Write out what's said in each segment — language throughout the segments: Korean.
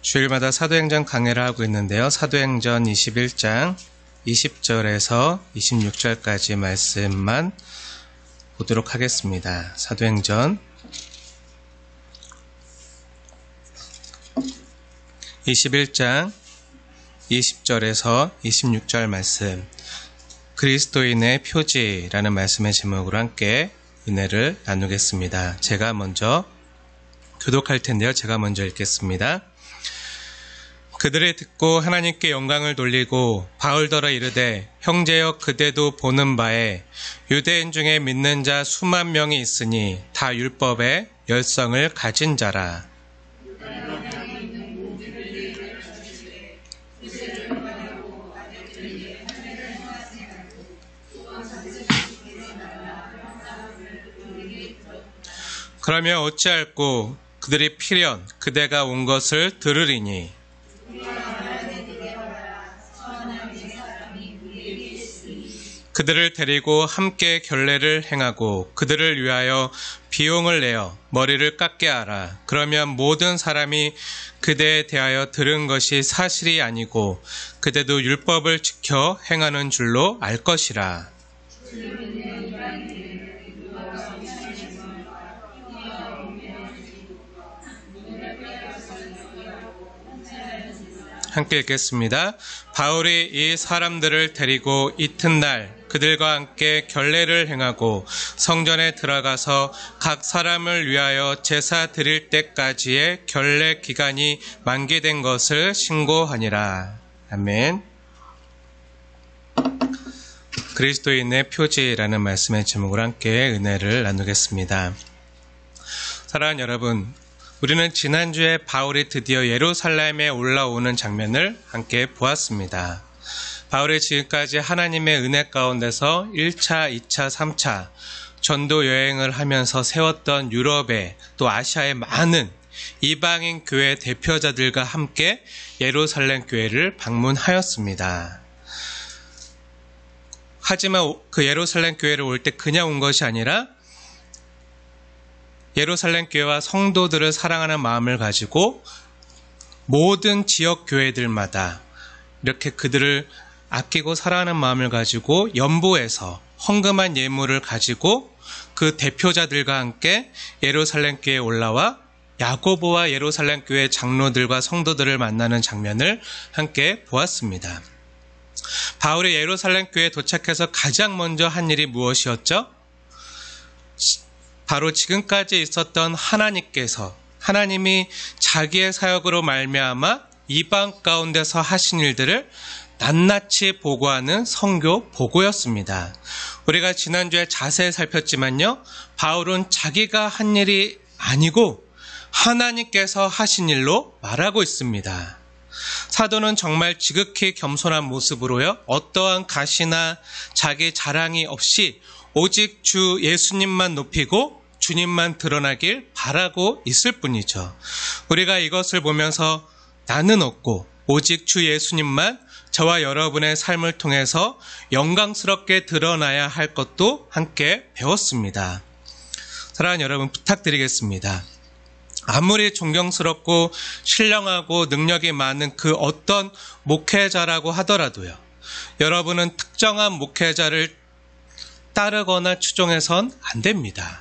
주일마다 사도행전 강해를 하고 있는데요. 사도행전 21장 20절에서 26절까지 말씀만 보도록 하겠습니다. 사도행전 21장 20절에서 26절 말씀, 그리스도인의 표지라는 말씀의 제목으로 함께 은혜를 나누겠습니다. 제가 먼저 교독할 텐데요. 제가 먼저 읽겠습니다. 그들이 듣고 하나님께 영광을 돌리고 바울더러 이르되, 형제여 그대도 보는 바에 유대인 중에 믿는 자 수만 명이 있으니 다 율법의 열성을 가진 자라. 그러면 어찌할꼬 그들이 필연 그대가 온 것을 들으리니, 그들을 데리고 함께 결례를 행하고 그들을 위하여 비용을 내어 머리를 깎게 하라. 그러면 모든 사람이 그대에 대하여 들은 것이 사실이 아니고 그대도 율법을 지켜 행하는 줄로 알 것이라. 함께 읽겠습니다. 바울이 이 사람들을 데리고 이튿날 그들과 함께 결례를 행하고 성전에 들어가서 각 사람을 위하여 제사 드릴 때까지의 결례 기간이 만기된 것을 신고하니라. 아멘. 그리스도인의 표지라는 말씀의 제목으로 함께 은혜를 나누겠습니다. 사랑하는 여러분, 우리는 지난주에 바울이 드디어 예루살렘에 올라오는 장면을 함께 보았습니다. 바울이 지금까지 하나님의 은혜 가운데서 1차, 2차, 3차 전도 여행을 하면서 세웠던 유럽의 또 아시아의 많은 이방인 교회 대표자들과 함께 예루살렘 교회를 방문하였습니다. 하지만 그 예루살렘 교회를 올 때 그냥 온 것이 아니라 예루살렘 교회와 성도들을 사랑하는 마음을 가지고 모든 지역 교회들마다 이렇게 그들을 아끼고 사랑하는 마음을 가지고 연보해서 헌금한 예물을 가지고 그 대표자들과 함께 예루살렘 교회에 올라와 야고보와 예루살렘 교회 장로들과 성도들을 만나는 장면을 함께 보았습니다. 바울이 예루살렘 교회에 도착해서 가장 먼저 한 일이 무엇이었죠? 바로 지금까지 있었던 하나님이 자기의 사역으로 말미암아 이방 가운데서 하신 일들을 낱낱이 보고하는 선교 보고였습니다. 우리가 지난주에 자세히 살폈지만요, 바울은 자기가 한 일이 아니고 하나님께서 하신 일로 말하고 있습니다. 사도는 정말 지극히 겸손한 모습으로요, 어떠한 가시나 자기 자랑이 없이 오직 주 예수님만 높이고 주님만 드러나길 바라고 있을 뿐이죠. 우리가 이것을 보면서 나는 없고 오직 주 예수님만 저와 여러분의 삶을 통해서 영광스럽게 드러나야 할 것도 함께 배웠습니다. 사랑하는 여러분, 부탁드리겠습니다. 아무리 존경스럽고 신령하고 능력이 많은 그 어떤 목회자라고 하더라도요, 여러분은 특정한 목회자를 따르거나 추종해선 안 됩니다.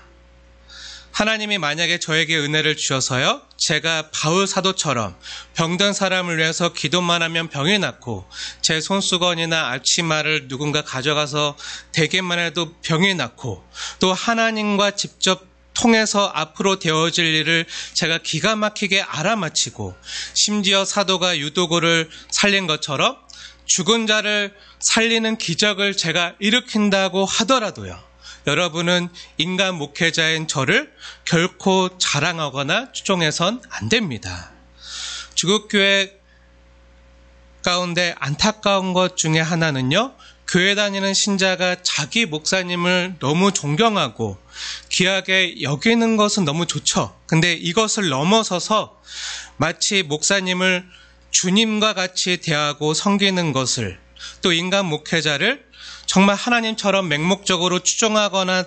하나님이 만약에 저에게 은혜를 주셔서요, 제가 바울 사도처럼 병든 사람을 위해서 기도만 하면 병이 낫고 제 손수건이나 앞치마를 누군가 가져가서 대기만 해도 병이 낫고 또 하나님과 직접 통해서 앞으로 되어질 일을 제가 기가 막히게 알아맞히고 심지어 사도가 유도고를 살린 것처럼 죽은 자를 살리는 기적을 제가 일으킨다고 하더라도요, 여러분은 인간 목회자인 저를 결코 자랑하거나 추종해선 안 됩니다. 주국교회 가운데 안타까운 것 중에 하나는요, 교회 다니는 신자가 자기 목사님을 너무 존경하고 귀하게 여기는 것은 너무 좋죠. 근데 이것을 넘어서서 마치 목사님을 주님과 같이 대하고 섬기는 것을, 또 인간 목회자를 정말 하나님처럼 맹목적으로 추종하거나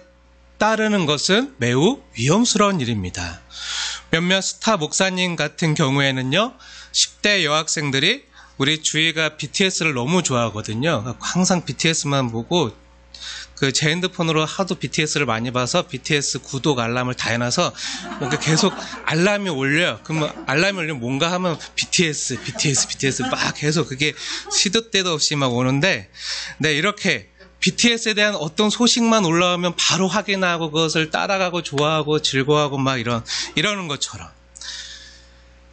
따르는 것은 매우 위험스러운 일입니다. 몇몇 스타 목사님 같은 경우에는요, 10대 여학생들이 우리 주희가 BTS를 너무 좋아하거든요. 항상 BTS만 보고 제 핸드폰으로 하도 BTS를 많이 봐서 BTS 구독 알람을 다 해놔서 뭔가 계속 알람이 올려요. 그럼 알람이 올리면 뭔가 하면 BTS 막 계속 그게 시도 때도 없이 막 오는데, 네, 이렇게 BTS에 대한 어떤 소식만 올라오면 바로 확인하고 그것을 따라가고 좋아하고 즐거워하고 막 이러는 것처럼,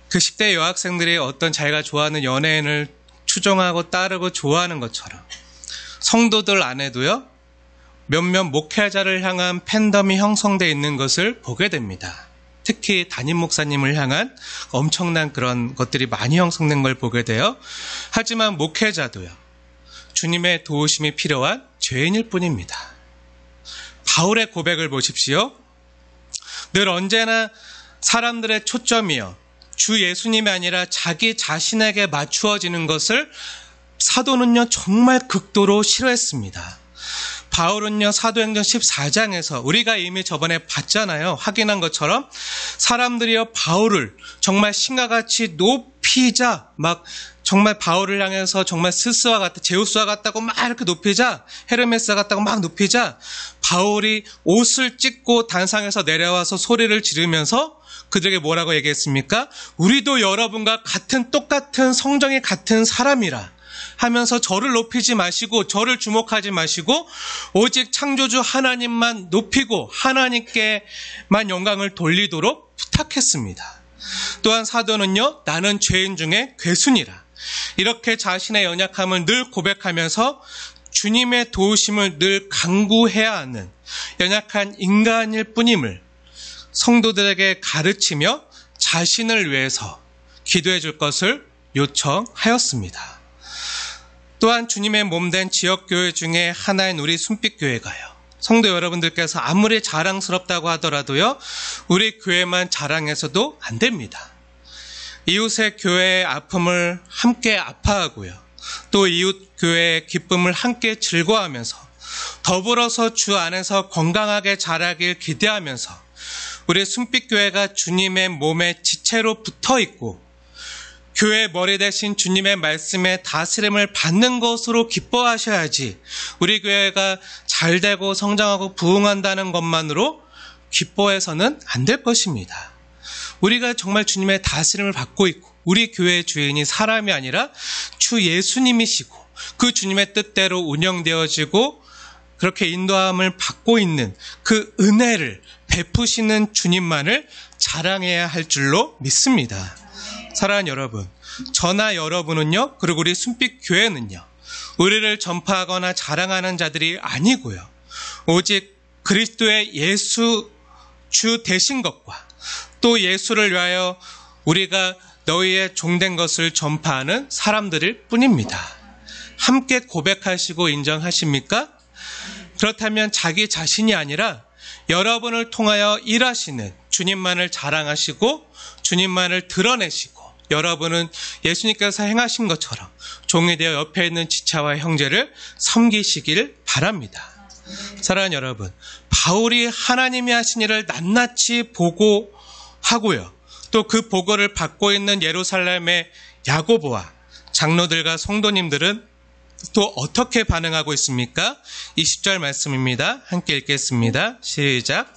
그 10대 여학생들이 어떤 자기가 좋아하는 연예인을 추종하고 따르고 좋아하는 것처럼 성도들 안에도요, 몇몇 목회자를 향한 팬덤이 형성되어 있는 것을 보게 됩니다. 특히 담임 목사님을 향한 엄청난 그런 것들이 많이 형성된 걸 보게 돼요. 하지만 목회자도요, 주님의 도우심이 필요한 죄인일 뿐입니다. 바울의 고백을 보십시오. 늘 언제나 사람들의 초점이요, 주 예수님이 아니라 자기 자신에게 맞추어지는 것을 사도는요, 정말 극도로 싫어했습니다. 바울은요, 사도행전 14장에서 우리가 이미 저번에 봤잖아요. 확인한 것처럼 사람들이요, 바울을 정말 신과 같이 높이자, 막 정말 바울을 향해서 정말 스스와 같다, 제우스와 같다고 막 이렇게 높이자, 헤르메스와 같다고 막 높이자, 바울이 옷을 찢고 단상에서 내려와서 소리를 지르면서 그들에게 뭐라고 얘기했습니까? 우리도 여러분과 똑같은 성정이 같은 사람이라 하면서 저를 높이지 마시고 저를 주목하지 마시고 오직 창조주 하나님만 높이고 하나님께만 영광을 돌리도록 부탁했습니다. 또한 사도는요, 나는 죄인 중에 괴순이라, 이렇게 자신의 연약함을 늘 고백하면서 주님의 도우심을 늘 간구해야 하는 연약한 인간일 뿐임을 성도들에게 가르치며 자신을 위해서 기도해 줄 것을 요청하였습니다. 또한 주님의 몸된 지역교회 중에 하나인 우리 순빛교회가요, 성도 여러분들께서 아무리 자랑스럽다고 하더라도요, 우리 교회만 자랑해서도 안 됩니다. 이웃의 교회의 아픔을 함께 아파하고요, 또 이웃 교회의 기쁨을 함께 즐거워하면서 더불어서 주 안에서 건강하게 자라길 기대하면서 우리 순빛교회가 주님의 몸에 지체로 붙어있고 교회의 머리 대신 주님의 말씀에 다스림을 받는 것으로 기뻐하셔야지, 우리 교회가 잘되고 성장하고 부흥한다는 것만으로 기뻐해서는 안 될 것입니다. 우리가 정말 주님의 다스림을 받고 있고 우리 교회의 주인이 사람이 아니라 주 예수님이시고 그 주님의 뜻대로 운영되어지고 그렇게 인도함을 받고 있는 그 은혜를 베푸시는 주님만을 자랑해야 할 줄로 믿습니다. 사랑하는 여러분, 저나 여러분은요, 그리고 우리 순빛교회는요, 우리를 전파하거나 자랑하는 자들이 아니고요, 오직 그리스도의 예수 주 되신 것과 또 예수를 위하여 우리가 너희의 종된 것을 전파하는 사람들일 뿐입니다. 함께 고백하시고 인정하십니까? 그렇다면 자기 자신이 아니라 여러분을 통하여 일하시는 주님만을 자랑하시고 주님만을 드러내시고, 여러분은 예수님께서 행하신 것처럼 종이 되어 옆에 있는 지체와 형제를 섬기시길 바랍니다. 사랑하는 여러분, 바울이 하나님이 하신 일을 낱낱이 보고하고요, 또 그 보고를 받고 있는 예루살렘의 야고보와 장로들과 성도님들은 또 어떻게 반응하고 있습니까? 20절 말씀입니다. 함께 읽겠습니다. 시작.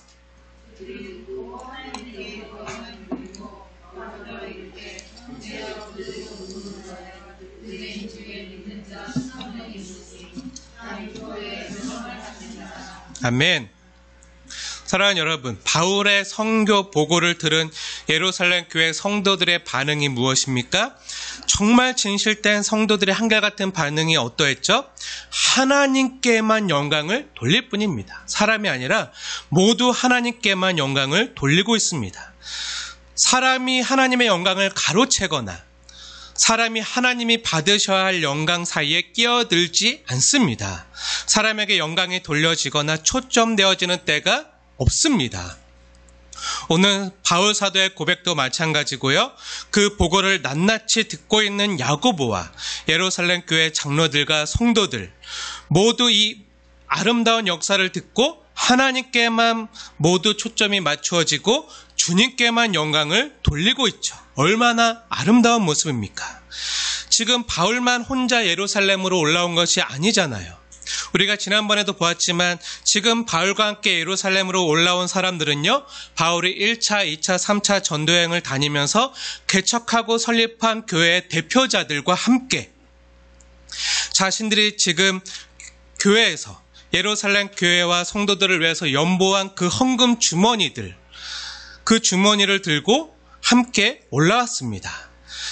아멘. 사랑하는 여러분, 바울의 선교 보고를 들은 예루살렘 교회 성도들의 반응이 무엇입니까? 정말 진실된 성도들의 한결같은 반응이 어떠했죠? 하나님께만 영광을 돌릴 뿐입니다. 사람이 아니라 모두 하나님께만 영광을 돌리고 있습니다. 사람이 하나님의 영광을 가로채거나 사람이 하나님이 받으셔야 할 영광 사이에 끼어들지 않습니다. 사람에게 영광이 돌려지거나 초점되어지는 때가 없습니다. 오늘 바울 사도의 고백도 마찬가지고요. 그 보고를 낱낱이 듣고 있는 야고보와 예루살렘 교회 장로들과 성도들 모두 이 아름다운 역사를 듣고 하나님께만 모두 초점이 맞추어지고 주님께만 영광을 돌리고 있죠. 얼마나 아름다운 모습입니까? 지금 바울만 혼자 예루살렘으로 올라온 것이 아니잖아요. 우리가 지난번에도 보았지만 지금 바울과 함께 예루살렘으로 올라온 사람들은요, 바울이 1차, 2차, 3차 전도여행을 다니면서 개척하고 설립한 교회의 대표자들과 함께 자신들이 지금 교회에서 예루살렘 교회와 성도들을 위해서 연보한 그 헌금 주머니들, 그 주머니를 들고 함께 올라왔습니다.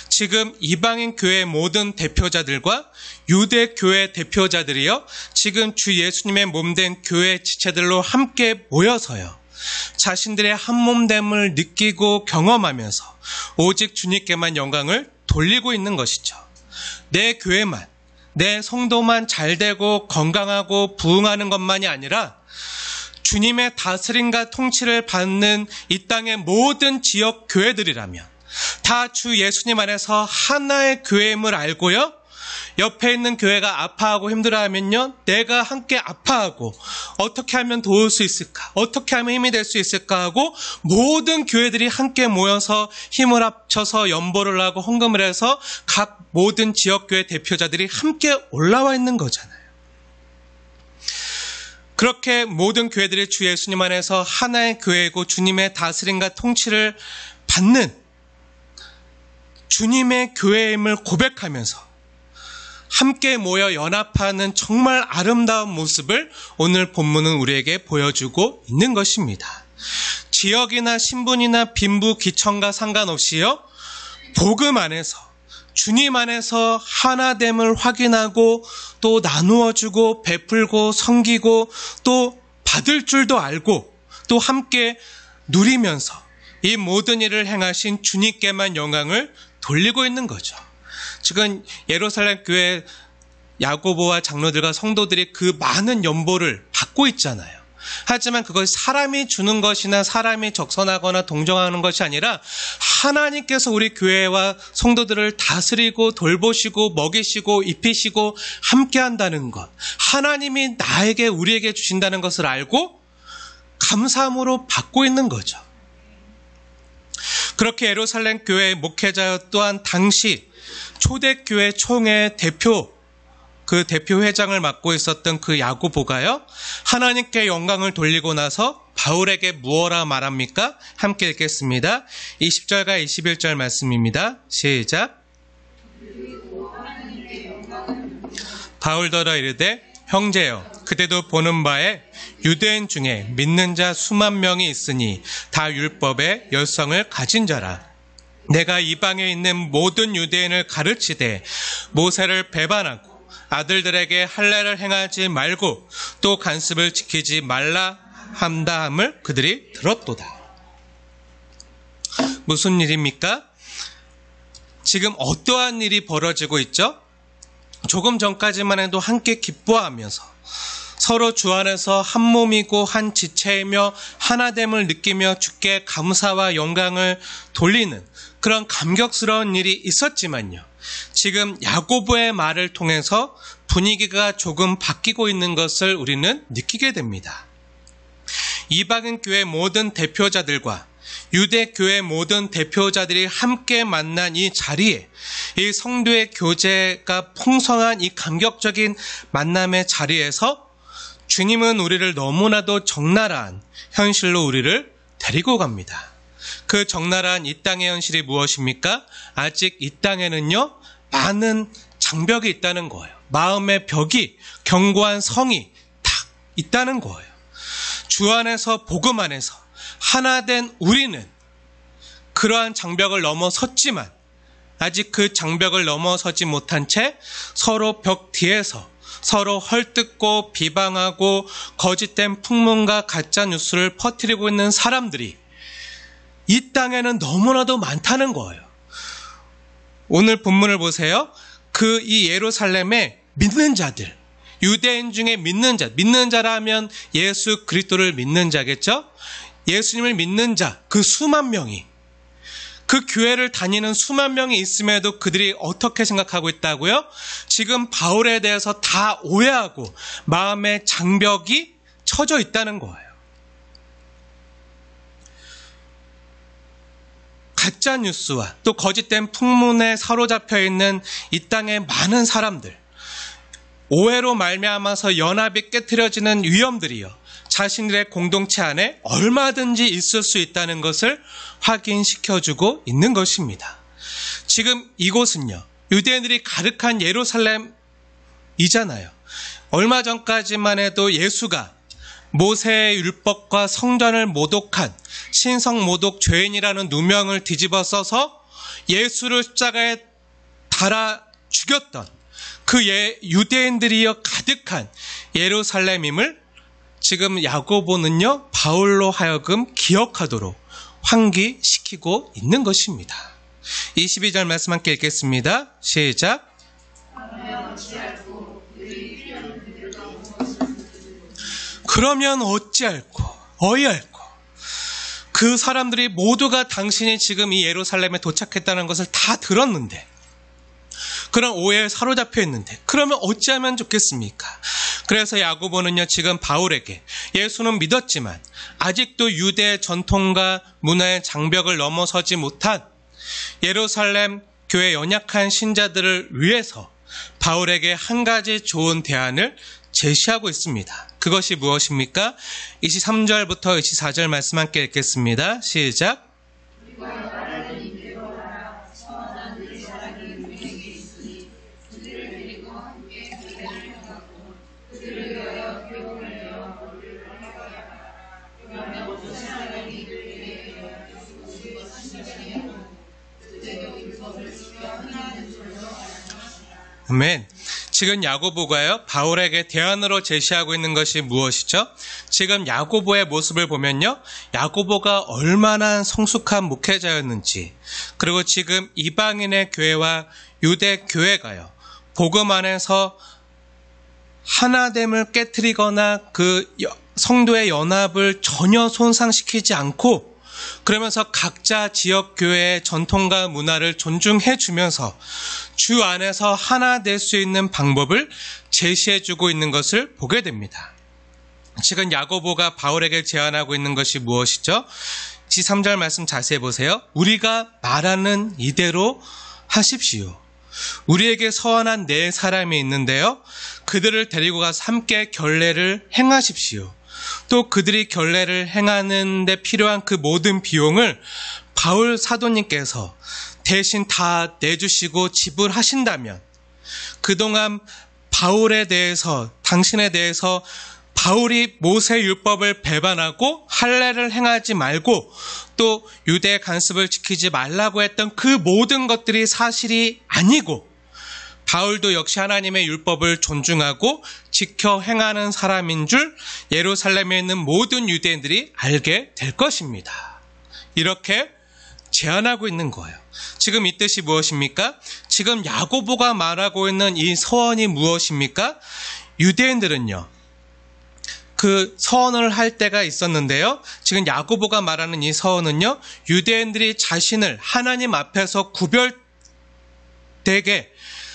지금 이방인 교회 모든 대표자들과 유대 교회 대표자들이요, 지금 주 예수님의 몸된 교회 지체들로 함께 모여서요, 자신들의 한몸됨을 느끼고 경험하면서 오직 주님께만 영광을 돌리고 있는 것이죠. 내 교회만, 내 성도만 잘되고 건강하고 부흥하는 것만이 아니라 주님의 다스림과 통치를 받는 이 땅의 모든 지역 교회들이라면 다 주 예수님 안에서 하나의 교회임을 알고요, 옆에 있는 교회가 아파하고 힘들어하면요, 내가 함께 아파하고 어떻게 하면 도울 수 있을까, 어떻게 하면 힘이 될 수 있을까 하고 모든 교회들이 함께 모여서 힘을 합쳐서 연보를 하고 헌금을 해서 각 모든 지역교회 대표자들이 함께 올라와 있는 거잖아요. 그렇게 모든 교회들이 주 예수님 안에서 하나의 교회이고 주님의 다스림과 통치를 받는 주님의 교회임을 고백하면서 함께 모여 연합하는 정말 아름다운 모습을 오늘 본문은 우리에게 보여주고 있는 것입니다. 지역이나 신분이나 빈부 기천과 상관없이요, 복음 안에서 주님 안에서 하나됨을 확인하고 또 나누어주고 베풀고 섬기고 또 받을 줄도 알고 또 함께 누리면서 이 모든 일을 행하신 주님께만 영광을 돌리고 있는 거죠. 지금 예루살렘 교회 야고보와 장로들과 성도들이 그 많은 연보를 받고 있잖아요. 하지만 그것이 사람이 주는 것이나 사람이 적선하거나 동정하는 것이 아니라 하나님께서 우리 교회와 성도들을 다스리고 돌보시고 먹이시고 입히시고 함께 한다는 것, 하나님이 나에게 우리에게 주신다는 것을 알고 감사함으로 받고 있는 거죠. 그렇게 예루살렘 교회의 목회자 또한 당시 초대교회 총회 대표, 그 대표회장을 맡고 있었던 그 야고보가요, 하나님께 영광을 돌리고 나서 바울에게 무엇라 말합니까? 함께 읽겠습니다. 20절과 21절 말씀입니다. 시작. 바울더러 이르되 형제여, 그대도 보는 바에 유대인 중에 믿는 자 수만 명이 있으니 다 율법의 열성을 가진 자라. 내가 이방에 있는 모든 유대인을 가르치되 모세를 배반하고 아들들에게 할례를 행하지 말고 또 간습을 지키지 말라 한다 함을 그들이 들었도다. 무슨 일입니까? 지금 어떠한 일이 벌어지고 있죠? 조금 전까지만 해도 함께 기뻐하면서 서로 주 안에서 한 몸이고 한 지체이며 하나됨을 느끼며 주께 감사와 영광을 돌리는 그런 감격스러운 일이 있었지만요, 지금 야고보의 말을 통해서 분위기가 조금 바뀌고 있는 것을 우리는 느끼게 됩니다. 이방인 교회 모든 대표자들과 유대 교회 모든 대표자들이 함께 만난 이 자리에, 이 성도의 교제가 풍성한 이 감격적인 만남의 자리에서 주님은 우리를 너무나도 적나라한 현실로 우리를 데리고 갑니다. 그 적나라한 이 땅의 현실이 무엇입니까? 아직 이 땅에는요, 많은 장벽이 있다는 거예요. 마음의 벽이, 견고한 성이 딱 있다는 거예요. 주 안에서, 복음 안에서 하나된 우리는 그러한 장벽을 넘어섰지만 아직 그 장벽을 넘어서지 못한 채 서로 벽 뒤에서 서로 헐뜯고 비방하고 거짓된 풍문과 가짜 뉴스를 퍼뜨리고 있는 사람들이 이 땅에는 너무나도 많다는 거예요. 오늘 본문을 보세요. 그 이 예루살렘의 믿는 자들, 유대인 중에 믿는 자라면 예수 그리스도를 믿는 자겠죠? 예수님을 믿는 자, 그 수만 명이, 그 교회를 다니는 수만 명이 있음에도 그들이 어떻게 생각하고 있다고요? 지금 바울에 대해서 다 오해하고 마음의 장벽이 처져 있다는 거예요. 가짜 뉴스와 또 거짓된 풍문에 사로잡혀 있는 이 땅의 많은 사람들, 오해로 말미암아서 연합이 깨트려지는 위험들이요, 자신들의 공동체 안에 얼마든지 있을 수 있다는 것을 확인시켜주고 있는 것입니다. 지금 이곳은요, 유대인들이 가득한 예루살렘이잖아요. 얼마 전까지만 해도 예수가 모세의 율법과 성전을 모독한 신성 모독 죄인이라는 누명을 뒤집어 써서 예수를 십자가에 달아 죽였던 그 유대인들이여 가득한 예루살렘임을 지금 야고보는요, 바울로 하여금 기억하도록 환기시키고 있는 것입니다. 22절 말씀 함께 읽겠습니다. 시작. 그러면 어찌할꼬 어이할꼬. 그 사람들이 모두가 당신이 지금 이 예루살렘에 도착했다는 것을 다 들었는데, 그런 오해에 사로잡혀 있는데 그러면 어찌하면 좋겠습니까? 그래서 야고보는요, 지금 바울에게 예수는 믿었지만 아직도 유대 전통과 문화의 장벽을 넘어서지 못한 예루살렘 교회 연약한 신자들을 위해서 바울에게 한 가지 좋은 대안을 제시하고 있습니다. 그것이 무엇입니까? 23절부터 24절 말씀 함께 읽겠습니다. 시작. 아멘. 지금 야고보가요, 바울에게 대안으로 제시하고 있는 것이 무엇이죠? 지금 야고보의 모습을 보면요, 야고보가 얼마나 성숙한 목회자였는지, 그리고 지금 이방인의 교회와 유대 교회가요, 복음 안에서 하나됨을 깨트리거나 그 성도의 연합을 전혀 손상시키지 않고, 그러면서 각자 지역 교회의 전통과 문화를 존중해 주면서 주 안에서 하나 될 수 있는 방법을 제시해 주고 있는 것을 보게 됩니다. 지금 야고보가 바울에게 제안하고 있는 것이 무엇이죠? 13절 말씀 자세히 보세요. 우리가 말하는 이대로 하십시오. 우리에게 서원한 네 사람이 있는데요, 그들을 데리고 가서 함께 결례를 행하십시오. 또 그들이 결례를 행하는 데 필요한 그 모든 비용을 바울 사도님께서 대신 다 내주시고 지불하신다면, 그동안 바울에 대해서, 당신에 대해서 바울이 모세 율법을 배반하고 할례를 행하지 말고 또 유대 간습을 지키지 말라고 했던 그 모든 것들이 사실이 아니고, 바울도 역시 하나님의 율법을 존중하고 지켜 행하는 사람인 줄 예루살렘에 있는 모든 유대인들이 알게 될 것입니다. 이렇게 제안하고 있는 거예요. 지금 이 뜻이 무엇입니까? 지금 야고보가 말하고 있는 이 서원이 무엇입니까? 유대인들은요, 그 서원을 할 때가 있었는데요, 지금 야고보가 말하는 이 서원은요, 유대인들이 자신을 하나님 앞에서 구별되게,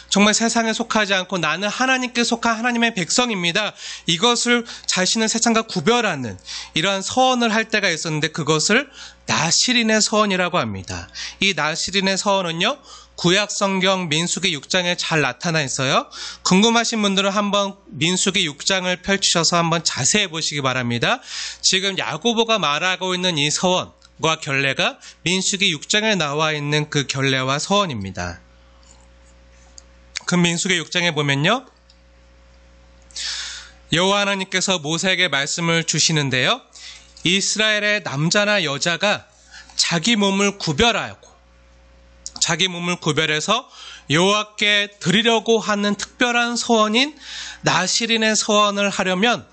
정말 세상에 속하지 않고 나는 하나님께 속한 하나님의 백성입니다, 이것을 자신을 세상과 구별하는 이러한 서원을 할 때가 있었는데, 그것을 나실인의 서원이라고 합니다. 이 나실인의 서원은요, 구약 성경 민수기 6장에 잘 나타나 있어요. 궁금하신 분들은 한번 민수기 6장을 펼치셔서 한번 자세히 보시기 바랍니다. 지금 야고보가 말하고 있는 이 서원과 결례가 민수기 6장에 나와 있는 그 결례와 서원입니다. 그 민수기 6장에 보면요, 여호와 하나님께서 모세에게 말씀을 주시는데요, 이스라엘의 남자나 여자가 자기 몸을 구별해서 여호와께 드리려고 하는 특별한 서원인 나실인의 서원을 하려면,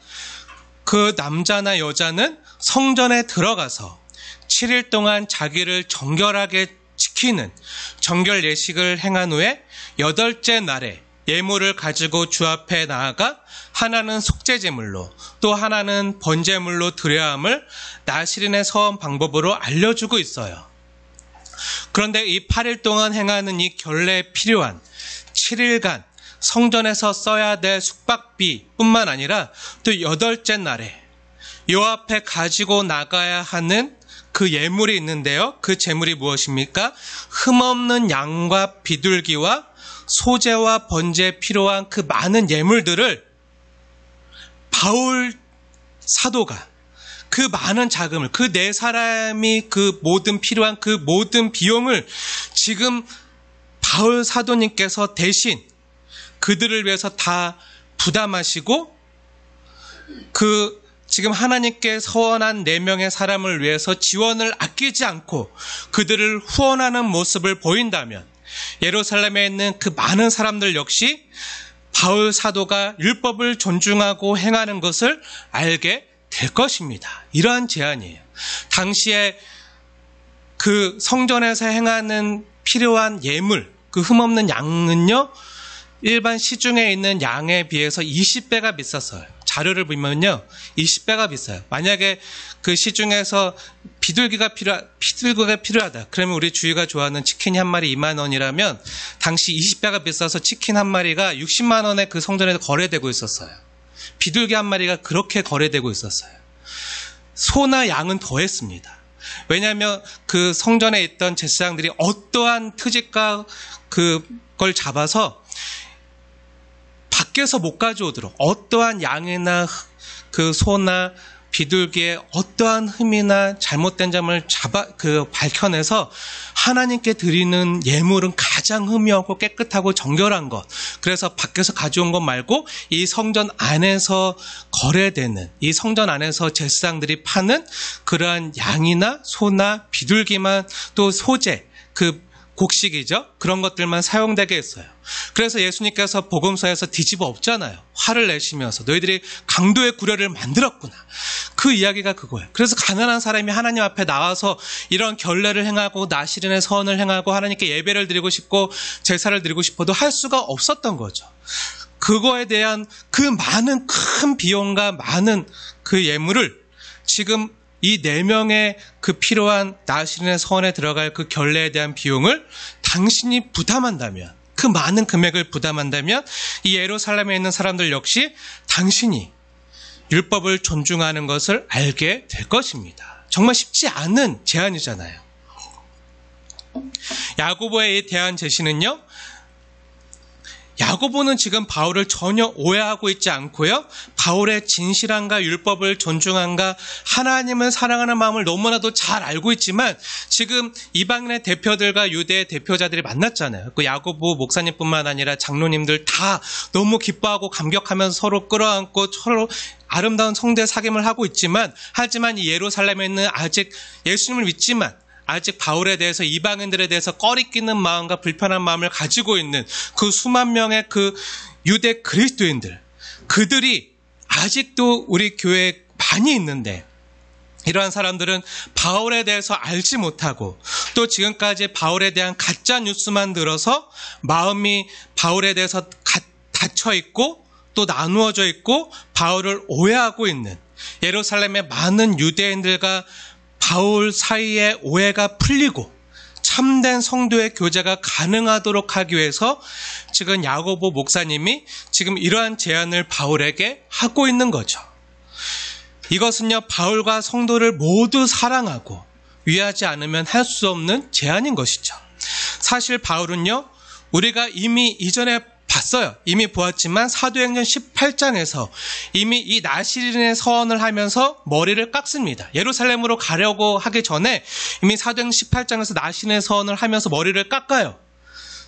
그 남자나 여자는 성전에 들어가서 7일 동안 자기를 정결하게 지키는 정결 예식을 행한 후에 8째 날에 예물을 가지고 주 앞에 나아가 하나는 속죄제물로 또 하나는 번제물로 드려야 함을 나실인의 서원 방법으로 알려주고 있어요. 그런데 이 8일 동안 행하는 이 결례에 필요한 7일간 성전에서 써야 될 숙박비 뿐만 아니라 또 8째 날에 요 앞에 가지고 나가야 하는 그 예물이 있는데요. 그 제물이 무엇입니까? 흠없는 양과 비둘기와 소재와 번제에 필요한 그 많은 예물들을 바울 사도가 그 많은 자금을, 그 네 사람이 그 모든 필요한 그 모든 비용을 지금 바울 사도님께서 대신 그들을 위해서 다 부담하시고 그 지금 하나님께 서원한 4명의 사람을 위해서 지원을 아끼지 않고 그들을 후원하는 모습을 보인다면 예루살렘에 있는 그 많은 사람들 역시 바울 사도가 율법을 존중하고 행하는 것을 알게 될 것입니다. 이러한 제안이에요. 당시에 그 성전에서 행하는 필요한 예물, 그 흠없는 양은요, 일반 시중에 있는 양에 비해서 20배가 비쌌어요. 자료를 보면요, 20배가 비싸요. 만약에 그 시중에서 비둘기가 필요하다. 그러면 우리 주희가 좋아하는 치킨이 한 마리 2만 원이라면 당시 20배가 비싸서 치킨 한 마리가 60만 원에 그 성전에서 거래되고 있었어요. 비둘기 한 마리가 그렇게 거래되고 있었어요. 소나 양은 더했습니다. 왜냐하면 그 성전에 있던 제사장들이 어떠한 트집과 그걸 잡아서 밖에서 못 가져오도록 어떠한 양이나 그 소나 비둘기의 어떠한 흠이나 잘못된 점을 밝혀내서 하나님께 드리는 예물은 가장 흠이 없고 깨끗하고 정결한 것. 그래서 밖에서 가져온 것 말고 이 성전 안에서 거래되는, 이 성전 안에서 제사장들이 파는 그러한 양이나 소나 비둘기만, 또 소재, 그 곡식이죠. 그런 것들만 사용되게 했어요. 그래서 예수님께서 복음서에서 뒤집어 엎잖아요. 화를 내시면서 너희들이 강도의 구려를 만들었구나. 그 이야기가 그거예요. 그래서 가난한 사람이 하나님 앞에 나와서 이런 결례를 행하고 나시린의 서원을 행하고 하나님께 예배를 드리고 싶고 제사를 드리고 싶어도 할 수가 없었던 거죠. 그거에 대한 그 많은 큰 비용과 많은 그 예물을 지금 이 4명의 그 필요한 나시린의 서원에 들어갈 그 결례에 대한 비용을 당신이 부담한다면, 그 많은 금액을 부담한다면 이 예루살렘에 있는 사람들 역시 당신이 율법을 존중하는 것을 알게 될 것입니다. 정말 쉽지 않은 제안이잖아요. 야고보의 이 대안 제시는요, 야고보는 지금 바울을 전혀 오해하고 있지 않고요, 바울의 진실함과 율법을 존중함과 하나님을 사랑하는 마음을 너무나도 잘 알고 있지만 지금 이방인의 대표들과 유대의 대표자들이 만났잖아요. 그 야고보 목사님뿐만 아니라 장로님들 다 너무 기뻐하고 감격하면서 서로 끌어안고 서로 아름다운 성대 사귐을 하고 있지만, 하지만 이 예루살렘에 있는 아직 예수님을 믿지만 아직 바울에 대해서, 이방인들에 대해서 꺼리끼는 마음과 불편한 마음을 가지고 있는 그 수만 명의 그 유대 그리스도인들, 그들이 아직도 우리 교회에 많이 있는데 이러한 사람들은 바울에 대해서 알지 못하고 또 지금까지 바울에 대한 가짜 뉴스만 들어서 마음이 바울에 대해서 닫혀 있고 또 나누어져 있고 바울을 오해하고 있는 예루살렘의 많은 유대인들과 바울 사이에 오해가 풀리고 참된 성도의 교제가 가능하도록 하기 위해서 지금 야고보 목사님이 지금 이러한 제안을 바울에게 하고 있는 거죠. 이것은요, 바울과 성도를 모두 사랑하고 위하지 않으면 할 수 없는 제안인 것이죠. 사실 바울은요, 우리가 이미 이전에 봤어요. 이미 보았지만 사도행전 18장에서 이미 이 나시린의 서원을 하면서 머리를 깎습니다. 예루살렘으로 가려고 하기 전에 이미 사도행전 18장에서 나시린의 서원을 하면서 머리를 깎아요.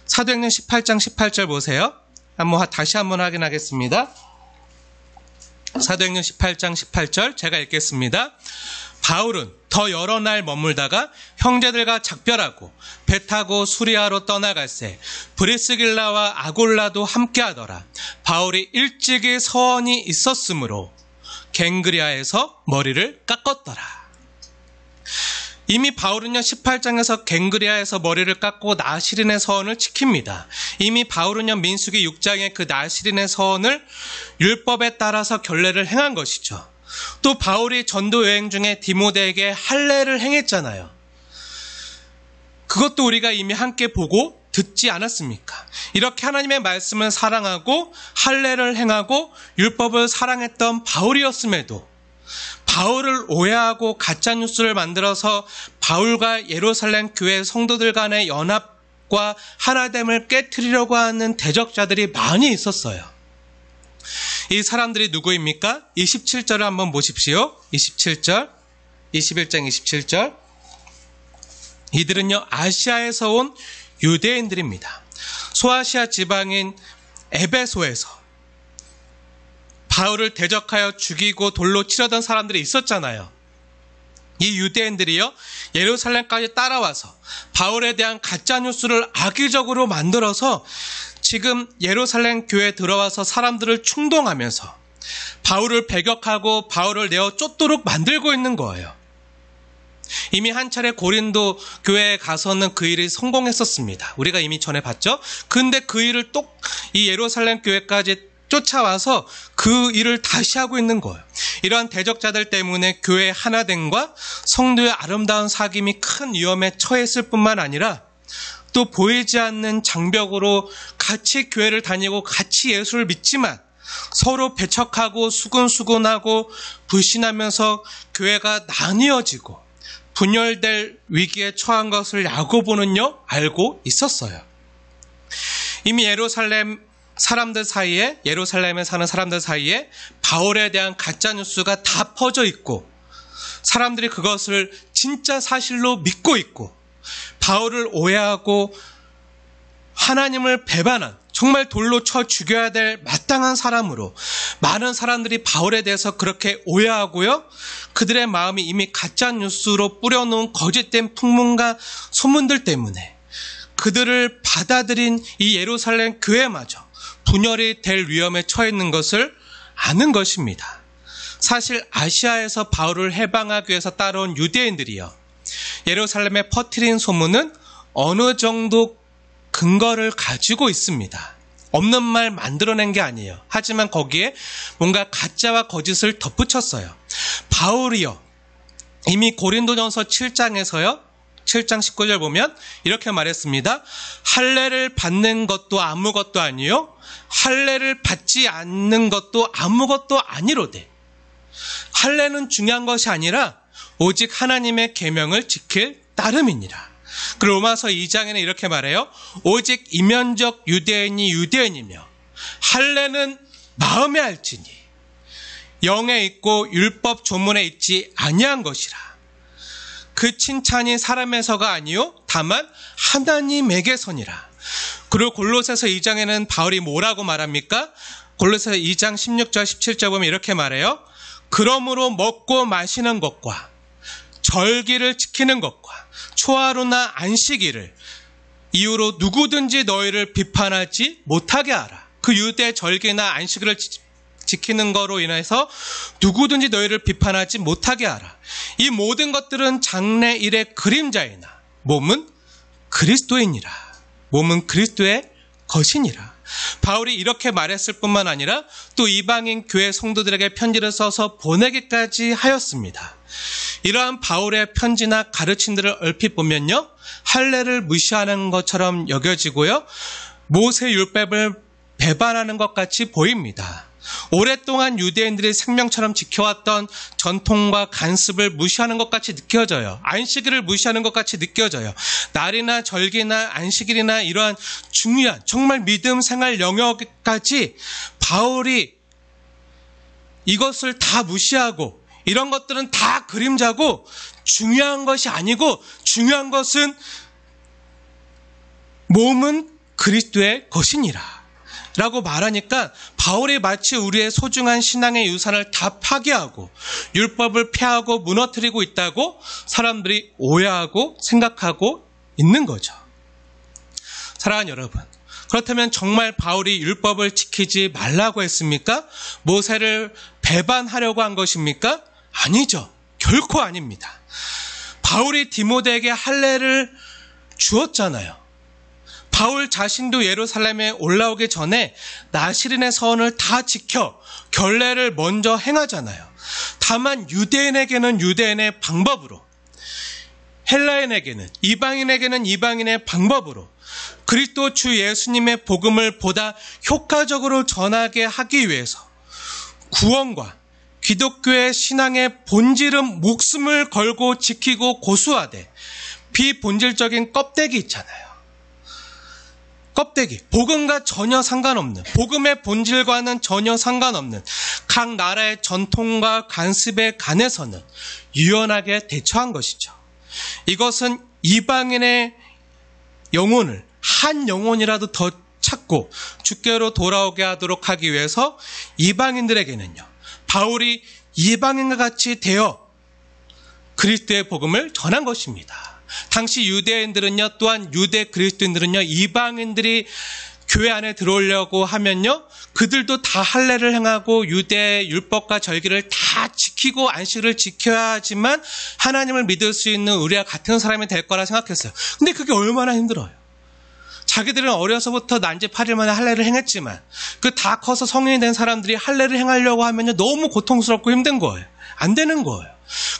사도행전 18장 18절 보세요. 다시 한번 확인하겠습니다. 사도행전 18장 18절 제가 읽겠습니다. 바울은 더 여러 날 머물다가 형제들과 작별하고 배 타고 수리아로 떠나갈새 브리스길라와 아골라도 함께하더라. 바울이 일찍이 서원이 있었으므로 갱그리아에서 머리를 깎았더라. 이미 바울은요, 18장에서 갱그리아에서 머리를 깎고 나시린의 서원을 지킵니다. 이미 바울은요, 민수기 6장의 그 나시린의 서원을 율법에 따라서 결례를 행한 것이죠. 또 바울이 전도 여행 중에 디모데에게 할례를 행했잖아요. 그것도 우리가 이미 함께 보고 듣지 않았습니까? 이렇게 하나님의 말씀을 사랑하고 할례를 행하고 율법을 사랑했던 바울이었음에도 바울을 오해하고 가짜뉴스를 만들어서 바울과 예루살렘 교회 성도들 간의 연합과 하나됨을 깨트리려고 하는 대적자들이 많이 있었어요. 이 사람들이 누구입니까? 27절을 한번 보십시오. 27절, 21장 27절. 이들은요, 아시아에서 온 유대인들입니다. 소아시아 지방인 에베소에서 바울을 대적하여 죽이고 돌로 치려던 사람들이 있었잖아요. 이 유대인들이요, 예루살렘까지 따라와서 바울에 대한 가짜뉴스를 악의적으로 만들어서 지금 예루살렘 교회에 들어와서 사람들을 충동하면서 바울을 배격하고 바울을 내어 쫓도록 만들고 있는 거예요. 이미 한 차례 고린도 교회에 가서는 그 일이 성공했었습니다. 우리가 이미 전에 봤죠? 근데 그 일을 또 이 예루살렘 교회까지 쫓아와서 그 일을 다시 하고 있는 거예요. 이러한 대적자들 때문에 교회의 하나됨과 성도의 아름다운 사귐이 큰 위험에 처했을 뿐만 아니라 또 보이지 않는 장벽으로 같이 교회를 다니고 같이 예수를 믿지만 서로 배척하고 수근수근하고 불신하면서 교회가 나뉘어지고 분열될 위기에 처한 것을 야고보는요, 알고 있었어요. 이미 예루살렘에 사는 사람들 사이에 바울에 대한 가짜뉴스가 다 퍼져 있고 사람들이 그것을 진짜 사실로 믿고 있고 바울을 오해하고 하나님을 배반한 정말 돌로 쳐 죽여야 될 마땅한 사람으로 많은 사람들이 바울에 대해서 그렇게 오해하고요. 그들의 마음이 이미 가짜뉴스로 뿌려놓은 거짓된 풍문과 소문들 때문에 그들을 받아들인 이 예루살렘 교회마저 분열이 될 위험에 처해 있는 것을 아는 것입니다. 사실 아시아에서 바울을 해방하기 위해서 따라온 유대인들이요, 예루살렘에 퍼뜨린 소문은 어느 정도 근거를 가지고 있습니다. 없는 말 만들어낸 게 아니에요. 하지만 거기에 뭔가 가짜와 거짓을 덧붙였어요. 바울이요, 이미 고린도전서 7장에서요, 7장 19절 보면 이렇게 말했습니다. 할례를 받는 것도 아무것도 아니요, 할례를 받지 않는 것도 아무것도 아니로되. 할례는 중요한 것이 아니라 오직 하나님의 계명을 지킬 따름이니라. 그 로마서 2장에는 이렇게 말해요. 오직 이면적 유대인이 유대인이며 할례는 마음에 알지니 영에 있고 율법 조문에 있지 아니한 것이라. 그 칭찬이 사람에서가 아니요 다만 하나님에게서니라. 그리고 골로새서 2장에는 바울이 뭐라고 말합니까? 골로새서 2장 16절 17절 보면 이렇게 말해요. 그러므로 먹고 마시는 것과 절기를 지키는 것과 초하루나 안식일을 이유로 누구든지 너희를 비판하지 못하게 하라. 그 유대 절기나 안식일을 지키는 거로 인해서 누구든지 너희를 비판하지 못하게 하라. 이 모든 것들은 장래일의 그림자이나 몸은 그리스도이니라. 몸은 그리스도의 것이니라. 바울이 이렇게 말했을 뿐만 아니라 또 이방인 교회 성도들에게 편지를 써서 보내기까지 하였습니다. 이러한 바울의 편지나 가르침들을 얼핏 보면요, 할례를 무시하는 것처럼 여겨지고요, 모세 율법을 배반하는 것 같이 보입니다. 오랫동안 유대인들이 생명처럼 지켜왔던 전통과 간습을 무시하는 것 같이 느껴져요. 안식일을 무시하는 것 같이 느껴져요. 날이나 절기나 안식일이나 이러한 중요한 정말 믿음 생활 영역까지 바울이 이것을 다 무시하고 이런 것들은 다 그림자고 중요한 것이 아니고 중요한 것은 몸은 그리스도의 것이니라 라고 말하니까 바울이 마치 우리의 소중한 신앙의 유산을 다 파괴하고 율법을 폐하고 무너뜨리고 있다고 사람들이 오해하고 생각하고 있는 거죠. 사랑하는 여러분, 그렇다면 정말 바울이 율법을 지키지 말라고 했습니까? 모세를 배반하려고 한 것입니까? 아니죠. 결코 아닙니다. 바울이 디모데에게 할례를 주었잖아요. 바울 자신도 예루살렘에 올라오기 전에 나시린의 서원을 다 지켜 결례를 먼저 행하잖아요. 다만 유대인에게는 유대인의 방법으로, 헬라인에게는 이방인에게는 이방인의 방법으로 그리스도 주 예수님의 복음을 보다 효과적으로 전하게 하기 위해서 구원과 기독교의 신앙의 본질은 목숨을 걸고 지키고 고수하되 비본질적인 껍데기 있잖아요. 껍데기, 복음과 전혀 상관없는, 복음의 본질과는 전혀 상관없는 각 나라의 전통과 관습에 관해서는 유연하게 대처한 것이죠. 이것은 이방인의 영혼을 한 영혼이라도 더 찾고 주께로 돌아오게 하도록 하기 위해서 이방인들에게는요, 바울이 이방인과 같이 되어 그리스도의 복음을 전한 것입니다. 당시 유대인들은요, 또한 유대 그리스도인들은요, 이방인들이 교회 안에 들어오려고 하면요, 그들도 다 할례를 행하고 유대 율법과 절기를 다 지키고 안식을 지켜야 하지만 하나님을 믿을 수 있는 우리와 같은 사람이 될 거라 생각했어요. 근데 그게 얼마나 힘들어요. 자기들은 어려서부터 난지 8일 만에 할례를 행했지만 그 다 커서 성인이 된 사람들이 할례를 행하려고 하면요, 너무 고통스럽고 힘든 거예요. 안 되는 거예요.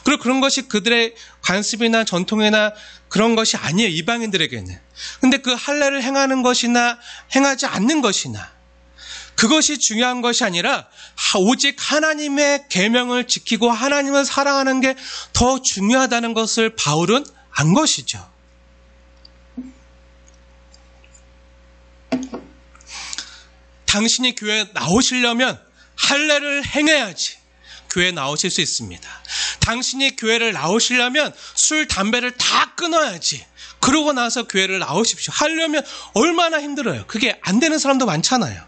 그리고 그런 것이 그들의 관습이나 전통이나 그런 것이 아니에요, 이방인들에게는. 근데 그 할례를 행하는 것이나 행하지 않는 것이나 그것이 중요한 것이 아니라 오직 하나님의 계명을 지키고 하나님을 사랑하는 게 더 중요하다는 것을 바울은 안 것이죠. 당신이 교회에 나오시려면 할례를 행해야지 교회에 나오실 수 있습니다. 당신이 교회를 나오시려면 술, 담배를 다 끊어야지. 그러고 나서 교회를 나오십시오. 하려면 얼마나 힘들어요. 그게 안 되는 사람도 많잖아요.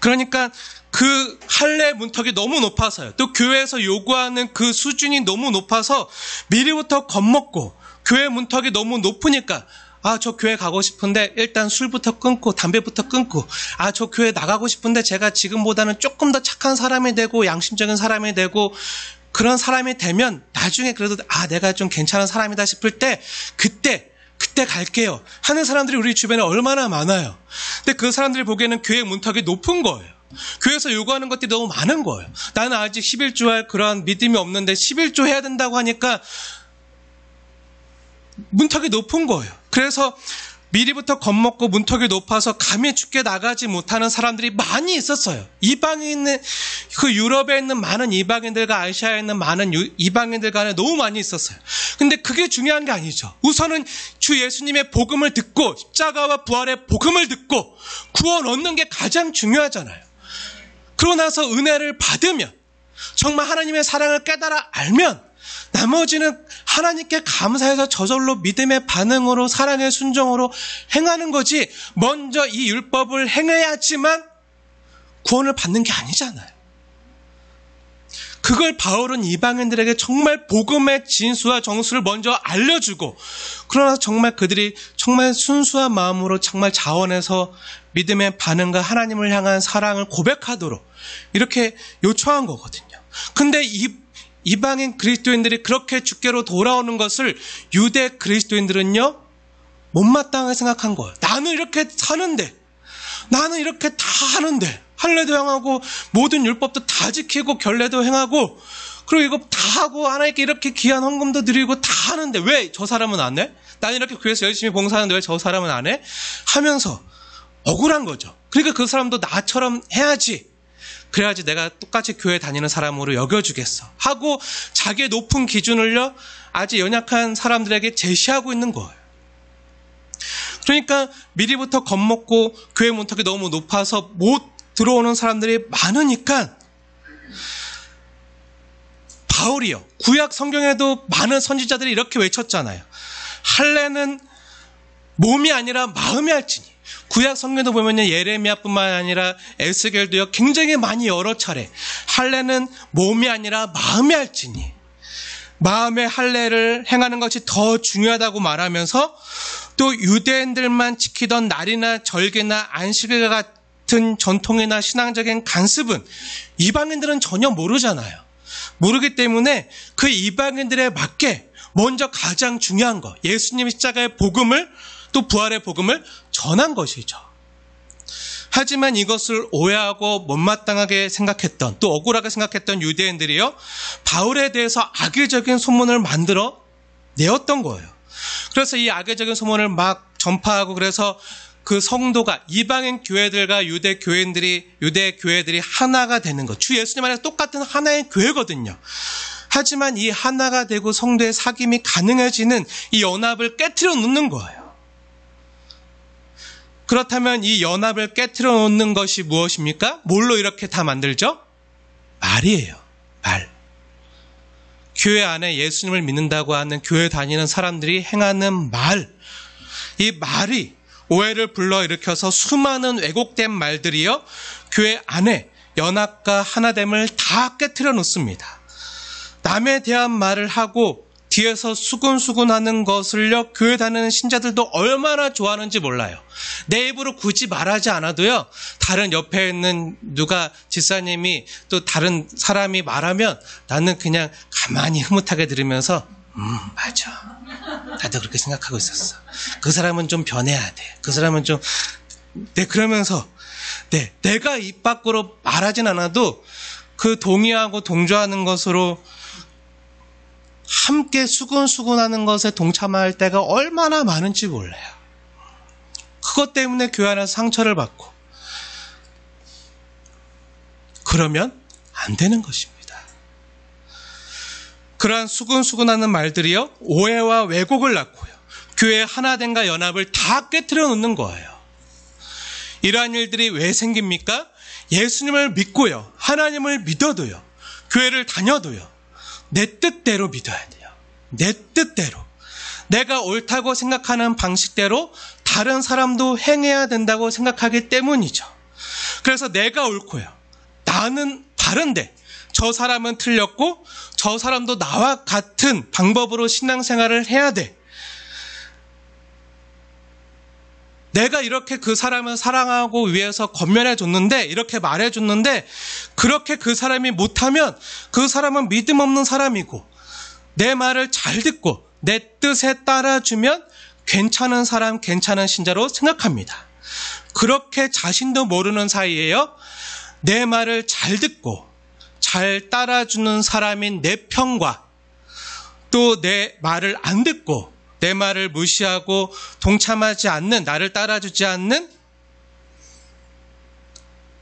그러니까 그 할례 문턱이 너무 높아서요. 또 교회에서 요구하는 그 수준이 너무 높아서 미리부터 겁먹고 교회 문턱이 너무 높으니까 저 교회 가고 싶은데 일단 술부터 끊고 담배부터 끊고 저 교회 나가고 싶은데 제가 지금보다는 조금 더 착한 사람이 되고 양심적인 사람이 되고 그런 사람이 되면 나중에 그래도 내가 좀 괜찮은 사람이다 싶을 때 그때 갈게요 하는 사람들이 우리 주변에 얼마나 많아요. 근데 그 사람들이 보기에는 교회 문턱이 높은 거예요. 교회에서 요구하는 것들이 너무 많은 거예요. 나는 아직 11조 할 그런 믿음이 없는데 11조 해야 된다고 하니까 문턱이 높은 거예요. 그래서 미리부터 겁먹고 문턱이 높아서 감히 주께 나가지 못하는 사람들이 많이 있었어요. 이방인은 그 유럽에 있는 많은 이방인들과 아시아에 있는 많은 이방인들 간에 너무 많이 있었어요. 근데 그게 중요한 게 아니죠. 우선은 주 예수님의 복음을 듣고 십자가와 부활의 복음을 듣고 구원 얻는 게 가장 중요하잖아요. 그러고 나서 은혜를 받으면 정말 하나님의 사랑을 깨달아 알면 나머지는 하나님께 감사해서 저절로 믿음의 반응으로 사랑의 순종으로 행하는 거지 먼저 이 율법을 행해야지만 구원을 받는 게 아니잖아요. 그걸 바울은 이방인들에게 정말 복음의 진수와 정수를 먼저 알려주고 그러나 정말 그들이 정말 순수한 마음으로 정말 자원해서 믿음의 반응과 하나님을 향한 사랑을 고백하도록 이렇게 요청한 거거든요. 근데 이방인 그리스도인들이 그렇게 주께로 돌아오는 것을 유대 그리스도인들은요 못마땅하게 생각한 거예요. 나는 이렇게 사는데 나는 이렇게 다 하는데 할례도 행하고 모든 율법도 다 지키고 결례도 행하고 그리고 이거 다 하고 하나님께 이렇게 귀한 헌금도 드리고 다 하는데 왜 저 사람은 안 해? 나는 이렇게 교회에서 열심히 봉사하는데 왜 저 사람은 안 해? 하면서 억울한 거죠. 그러니까 그 사람도 나처럼 해야지. 그래야지 내가 똑같이 교회 다니는 사람으로 여겨주겠어 하고 자기의 높은 기준을요 아직 연약한 사람들에게 제시하고 있는 거예요. 그러니까 미리부터 겁먹고 교회 문턱이 너무 높아서 못 들어오는 사람들이 많으니까 바울이요 구약 성경에도 많은 선지자들이 이렇게 외쳤잖아요. 할례는 몸이 아니라 마음이 할지니. 구약 성경도 보면요 예레미야뿐만 아니라 에스겔도요 굉장히 많이 여러 차례 할례는 몸이 아니라 마음이 할지니 마음의 할례를 행하는 것이 더 중요하다고 말하면서 또 유대인들만 지키던 날이나 절기나 안식일 같은 전통이나 신앙적인 관습은 이방인들은 전혀 모르잖아요. 모르기 때문에 그 이방인들에 맞게 먼저 가장 중요한 거 예수님의 십자가의 복음을 또 부활의 복음을 전한 것이죠. 하지만 이것을 오해하고 못마땅하게 생각했던 또 억울하게 생각했던 유대인들이요 바울에 대해서 악의적인 소문을 만들어 내었던 거예요. 그래서 이 악의적인 소문을 막 전파하고 그래서 그 성도가 이방인 교회들과 유대 교회들이 하나가 되는 것. 주 예수님 안에서 똑같은 하나의 교회거든요. 하지만 이 하나가 되고 성도의 사귐이 가능해지는 이 연합을 깨트려 놓는 거예요. 그렇다면 이 연합을 깨트려 놓는 것이 무엇입니까? 뭘로 이렇게 다 만들죠? 말이에요. 말. 교회 안에 예수님을 믿는다고 하는 교회 다니는 사람들이 행하는 말. 이 말이 오해를 불러일으켜서 수많은 왜곡된 말들이요, 교회 안에 연합과 하나됨을 다 깨트려 놓습니다. 남에 대한 말을 하고 뒤에서 수군수군하는 것을요, 교회 다니는 신자들도 얼마나 좋아하는지 몰라요. 내 입으로 굳이 말하지 않아도요, 다른 옆에 있는 누가 집사님이 또 다른 사람이 말하면 나는 그냥 가만히 흐뭇하게 들으면서 맞아. 나도 그렇게 생각하고 있었어. 그 사람은 좀 변해야 돼. 그 사람은 좀, 그러면서, 내가 입 밖으로 말하진 않아도 그 동의하고 동조하는 것으로 함께 수군수군하는 것에 동참할 때가 얼마나 많은지 몰라요. 그것 때문에 교회 안에서 상처를 받고, 그러면 안 되는 것입니다. 그러한 수군수군하는 말들이요, 오해와 왜곡을 낳고요, 교회의 하나됨과 연합을 다 깨트려 놓는 거예요. 이러한 일들이 왜 생깁니까? 예수님을 믿고요, 하나님을 믿어도요, 교회를 다녀도요, 내 뜻대로 믿어야 돼요. 내 뜻대로. 내가 옳다고 생각하는 방식대로 다른 사람도 행해야 된다고 생각하기 때문이죠. 그래서 내가 옳고요, 나는 바른데 저 사람은 틀렸고 저 사람도 나와 같은 방법으로 신앙생활을 해야 돼. 내가 이렇게 그 사람을 사랑하고 위해서 권면해 줬는데, 이렇게 말해 줬는데, 그렇게 그 사람이 못하면 그 사람은 믿음 없는 사람이고, 내 말을 잘 듣고 내 뜻에 따라주면 괜찮은 사람, 괜찮은 신자로 생각합니다. 그렇게 자신도 모르는 사이에요, 내 말을 잘 듣고 잘 따라주는 사람인 내 편과, 또 내 말을 안 듣고 내 말을 무시하고 동참하지 않는, 나를 따라주지 않는,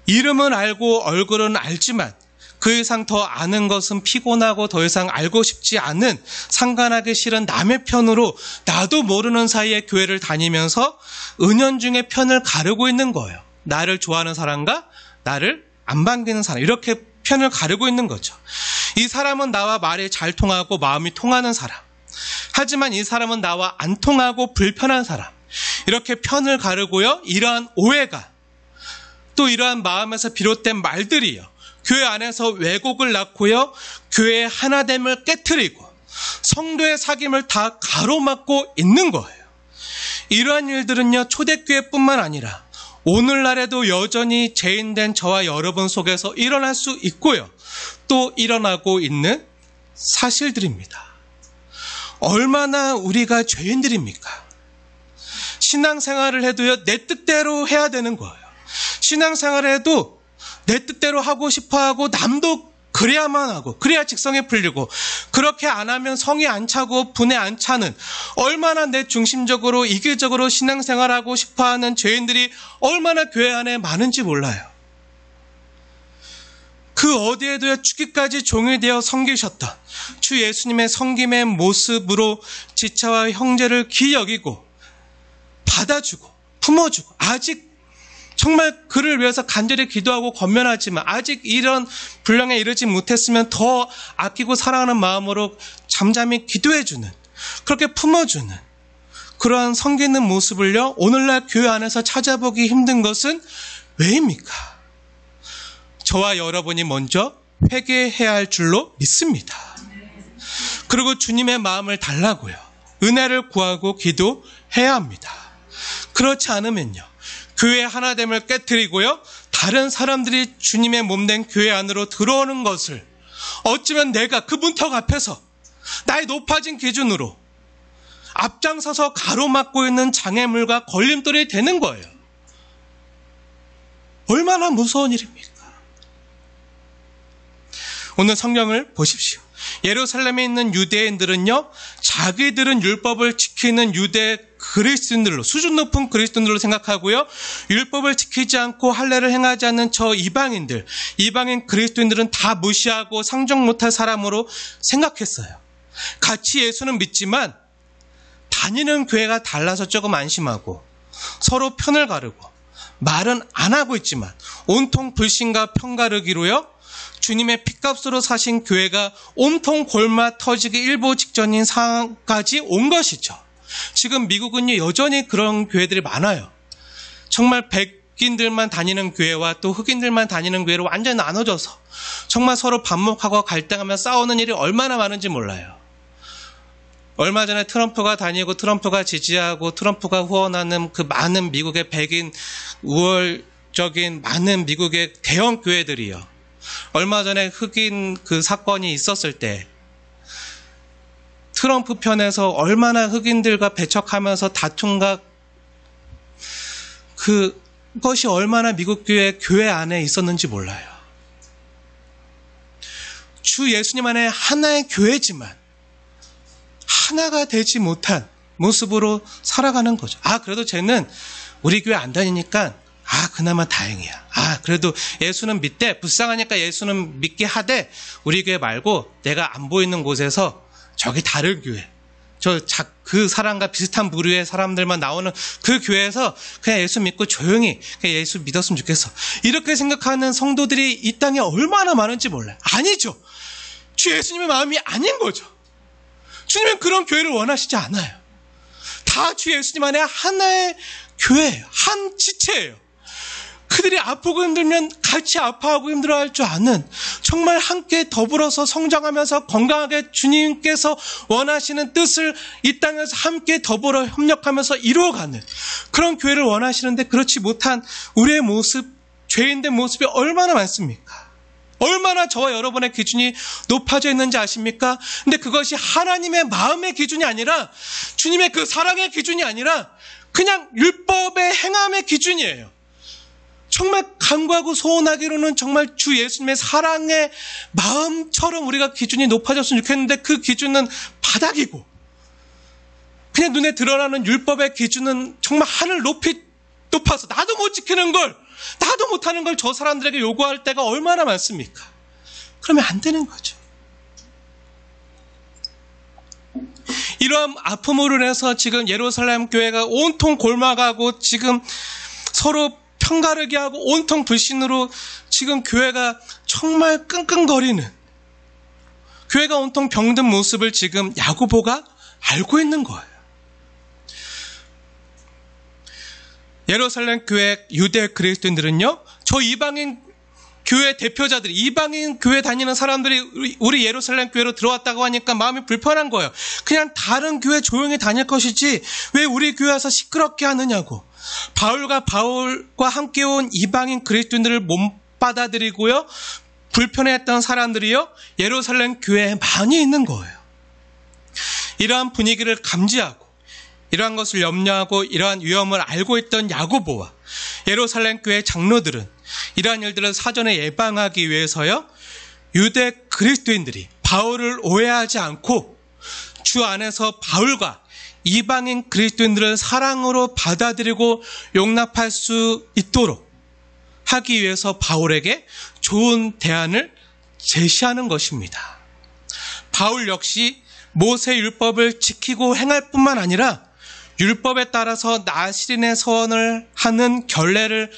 이름은 알고 얼굴은 알지만 그 이상 더 아는 것은 피곤하고 더 이상 알고 싶지 않은, 상관하기 싫은 남의 편으로 나도 모르는 사이에 교회를 다니면서 은연중에 편을 가르고 있는 거예요. 나를 좋아하는 사람과 나를 안 반기는 사람, 이렇게 편을 가르고 있는 거죠. 이 사람은 나와 말이 잘 통하고 마음이 통하는 사람, 하지만 이 사람은 나와 안 통하고 불편한 사람, 이렇게 편을 가르고요, 이러한 오해가, 또 이러한 마음에서 비롯된 말들이요, 교회 안에서 왜곡을 낳고요, 교회의 하나됨을 깨트리고 성도의 사귐을 다 가로막고 있는 거예요. 이러한 일들은요, 초대교회뿐만 아니라 오늘날에도 여전히 죄인된 저와 여러분 속에서 일어날 수 있고요, 또 일어나고 있는 사실들입니다. 얼마나 우리가 죄인들입니까? 신앙생활을 해도요, 내 뜻대로 해야 되는 거예요. 신앙생활을 해도 내 뜻대로 하고 싶어하고, 남도 그래야만 하고, 그래야 직성에 풀리고, 그렇게 안 하면 성이 안 차고 분에 안 차는, 얼마나 내 중심적으로 이기적으로 신앙생활하고 싶어하는 죄인들이 얼마나 교회 안에 많은지 몰라요. 그 어디에도요, 죽기까지 종이 되어 섬기셨던 주 예수님의 섬김의 모습으로 지체와 형제를 귀히 여기고 받아주고 품어주고, 아직 정말 그를 위해서 간절히 기도하고 권면하지만 아직 이런 분량에 이르지 못했으면 더 아끼고 사랑하는 마음으로 잠잠히 기도해주는, 그렇게 품어주는 그러한 섬기는 모습을요, 오늘날 교회 안에서 찾아보기 힘든 것은 왜입니까? 저와 여러분이 먼저 회개해야 할 줄로 믿습니다. 그리고 주님의 마음을 달라고요, 은혜를 구하고 기도해야 합니다. 그렇지 않으면요, 교회 하나됨을 깨트리고요, 다른 사람들이 주님의 몸된 교회 안으로 들어오는 것을 어쩌면 내가 그 문턱 앞에서 나의 높아진 기준으로 앞장서서 가로막고 있는 장애물과 걸림돌이 되는 거예요. 얼마나 무서운 일입니까? 오늘 성경을 보십시오. 예루살렘에 있는 유대인들은요, 자기들은 율법을 지키는 유대 그리스도인들로, 수준 높은 그리스도인들로 생각하고요. 율법을 지키지 않고 할례를 행하지 않는 저 이방인 그리스도인들은 다 무시하고 상종 못할 사람으로 생각했어요. 같이 예수는 믿지만 다니는 교회가 달라서 조금 안심하고 서로 편을 가르고 말은 안 하고 있지만 온통 불신과 편가르기로요. 주님의 핏값으로 사신 교회가 온통 골마 터지기 일보 직전인 상황까지 온 것이죠. 지금 미국은요, 여전히 그런 교회들이 많아요. 정말 백인들만 다니는 교회와 또 흑인들만 다니는 교회로 완전히 나눠져서 정말 서로 반목하고 갈등하며 싸우는 일이 얼마나 많은지 몰라요. 얼마 전에 트럼프가 다니고 트럼프가 지지하고 트럼프가 후원하는 그 많은 미국의 백인 우월적인 많은 미국의 대형 교회들이요. 얼마 전에 흑인 그 사건이 있었을 때 트럼프 편에서 얼마나 흑인들과 배척하면서 다툼과 그것이 얼마나 미국 교회 안에 있었는지 몰라요. 주 예수님 안에 하나의 교회지만 하나가 되지 못한 모습으로 살아가는 거죠. 그래도 쟤는 우리 교회 안 다니니까 그나마 다행이야. 그래도 예수는 믿대. 불쌍하니까 예수는 믿게 하되 우리 교회 말고 내가 안 보이는 곳에서 저기 다른 교회, 그 사람과 비슷한 부류의 사람들만 나오는 그 교회에서 그냥 예수 믿고 조용히 그냥 예수 믿었으면 좋겠어. 이렇게 생각하는 성도들이 이 땅에 얼마나 많은지 몰라요. 아니죠. 주 예수님의 마음이 아닌 거죠. 주님은 그런 교회를 원하시지 않아요. 다 주 예수님 안에 하나의 교회예요. 한 지체예요. 그들이 아프고 힘들면 같이 아파하고 힘들어할 줄 아는, 정말 함께 더불어서 성장하면서 건강하게 주님께서 원하시는 뜻을 이 땅에서 함께 더불어 협력하면서 이루어가는 그런 교회를 원하시는데, 그렇지 못한 우리의 모습, 죄인된 모습이 얼마나 많습니까? 얼마나 저와 여러분의 기준이 높아져 있는지 아십니까? 근데 그것이 하나님의 마음의 기준이 아니라, 주님의 그 사랑의 기준이 아니라 그냥 율법의 행함의 기준이에요. 정말 간구하고 소원하기로는 정말 주 예수님의 사랑의 마음처럼 우리가 기준이 높아졌으면 좋겠는데, 그 기준은 바닥이고 그냥 눈에 드러나는 율법의 기준은 정말 하늘 높이 높아서 나도 못 지키는 걸, 나도 못하는 걸 저 사람들에게 요구할 때가 얼마나 많습니까? 그러면 안 되는 거죠. 이러한 아픔으로 인해서 지금 예루살렘 교회가 온통 골마가고 지금 서로 편가르기 하고 온통 불신으로 지금 교회가 정말 끙끙거리는, 교회가 온통 병든 모습을 지금 야고보가 알고 있는 거예요. 예루살렘 교회 유대 그리스도인들은요, 저 이방인 교회 대표자들이, 이방인 교회 다니는 사람들이 우리 예루살렘 교회로 들어왔다고 하니까 마음이 불편한 거예요. 그냥 다른 교회 조용히 다닐 것이지 왜 우리 교회 와서 시끄럽게 하느냐고. 바울과 함께 온 이방인 그리스도인들을 못 받아들이고요, 불편해했던 사람들이요, 예루살렘 교회에 많이 있는 거예요. 이러한 분위기를 감지하고 이러한 것을 염려하고 이러한 위험을 알고 있던 야고보와 예루살렘 교회 장로들은 이러한 일들을 사전에 예방하기 위해서요, 유대 그리스도인들이 바울을 오해하지 않고 주 안에서 바울과 이방인 그리스도인들을 사랑으로 받아들이고 용납할 수 있도록 하기 위해서 바울에게 좋은 대안을 제시하는 것입니다. 바울 역시 모세 율법을 지키고 행할 뿐만 아니라 율법에 따라서 나시린의 서원을 하는 결례를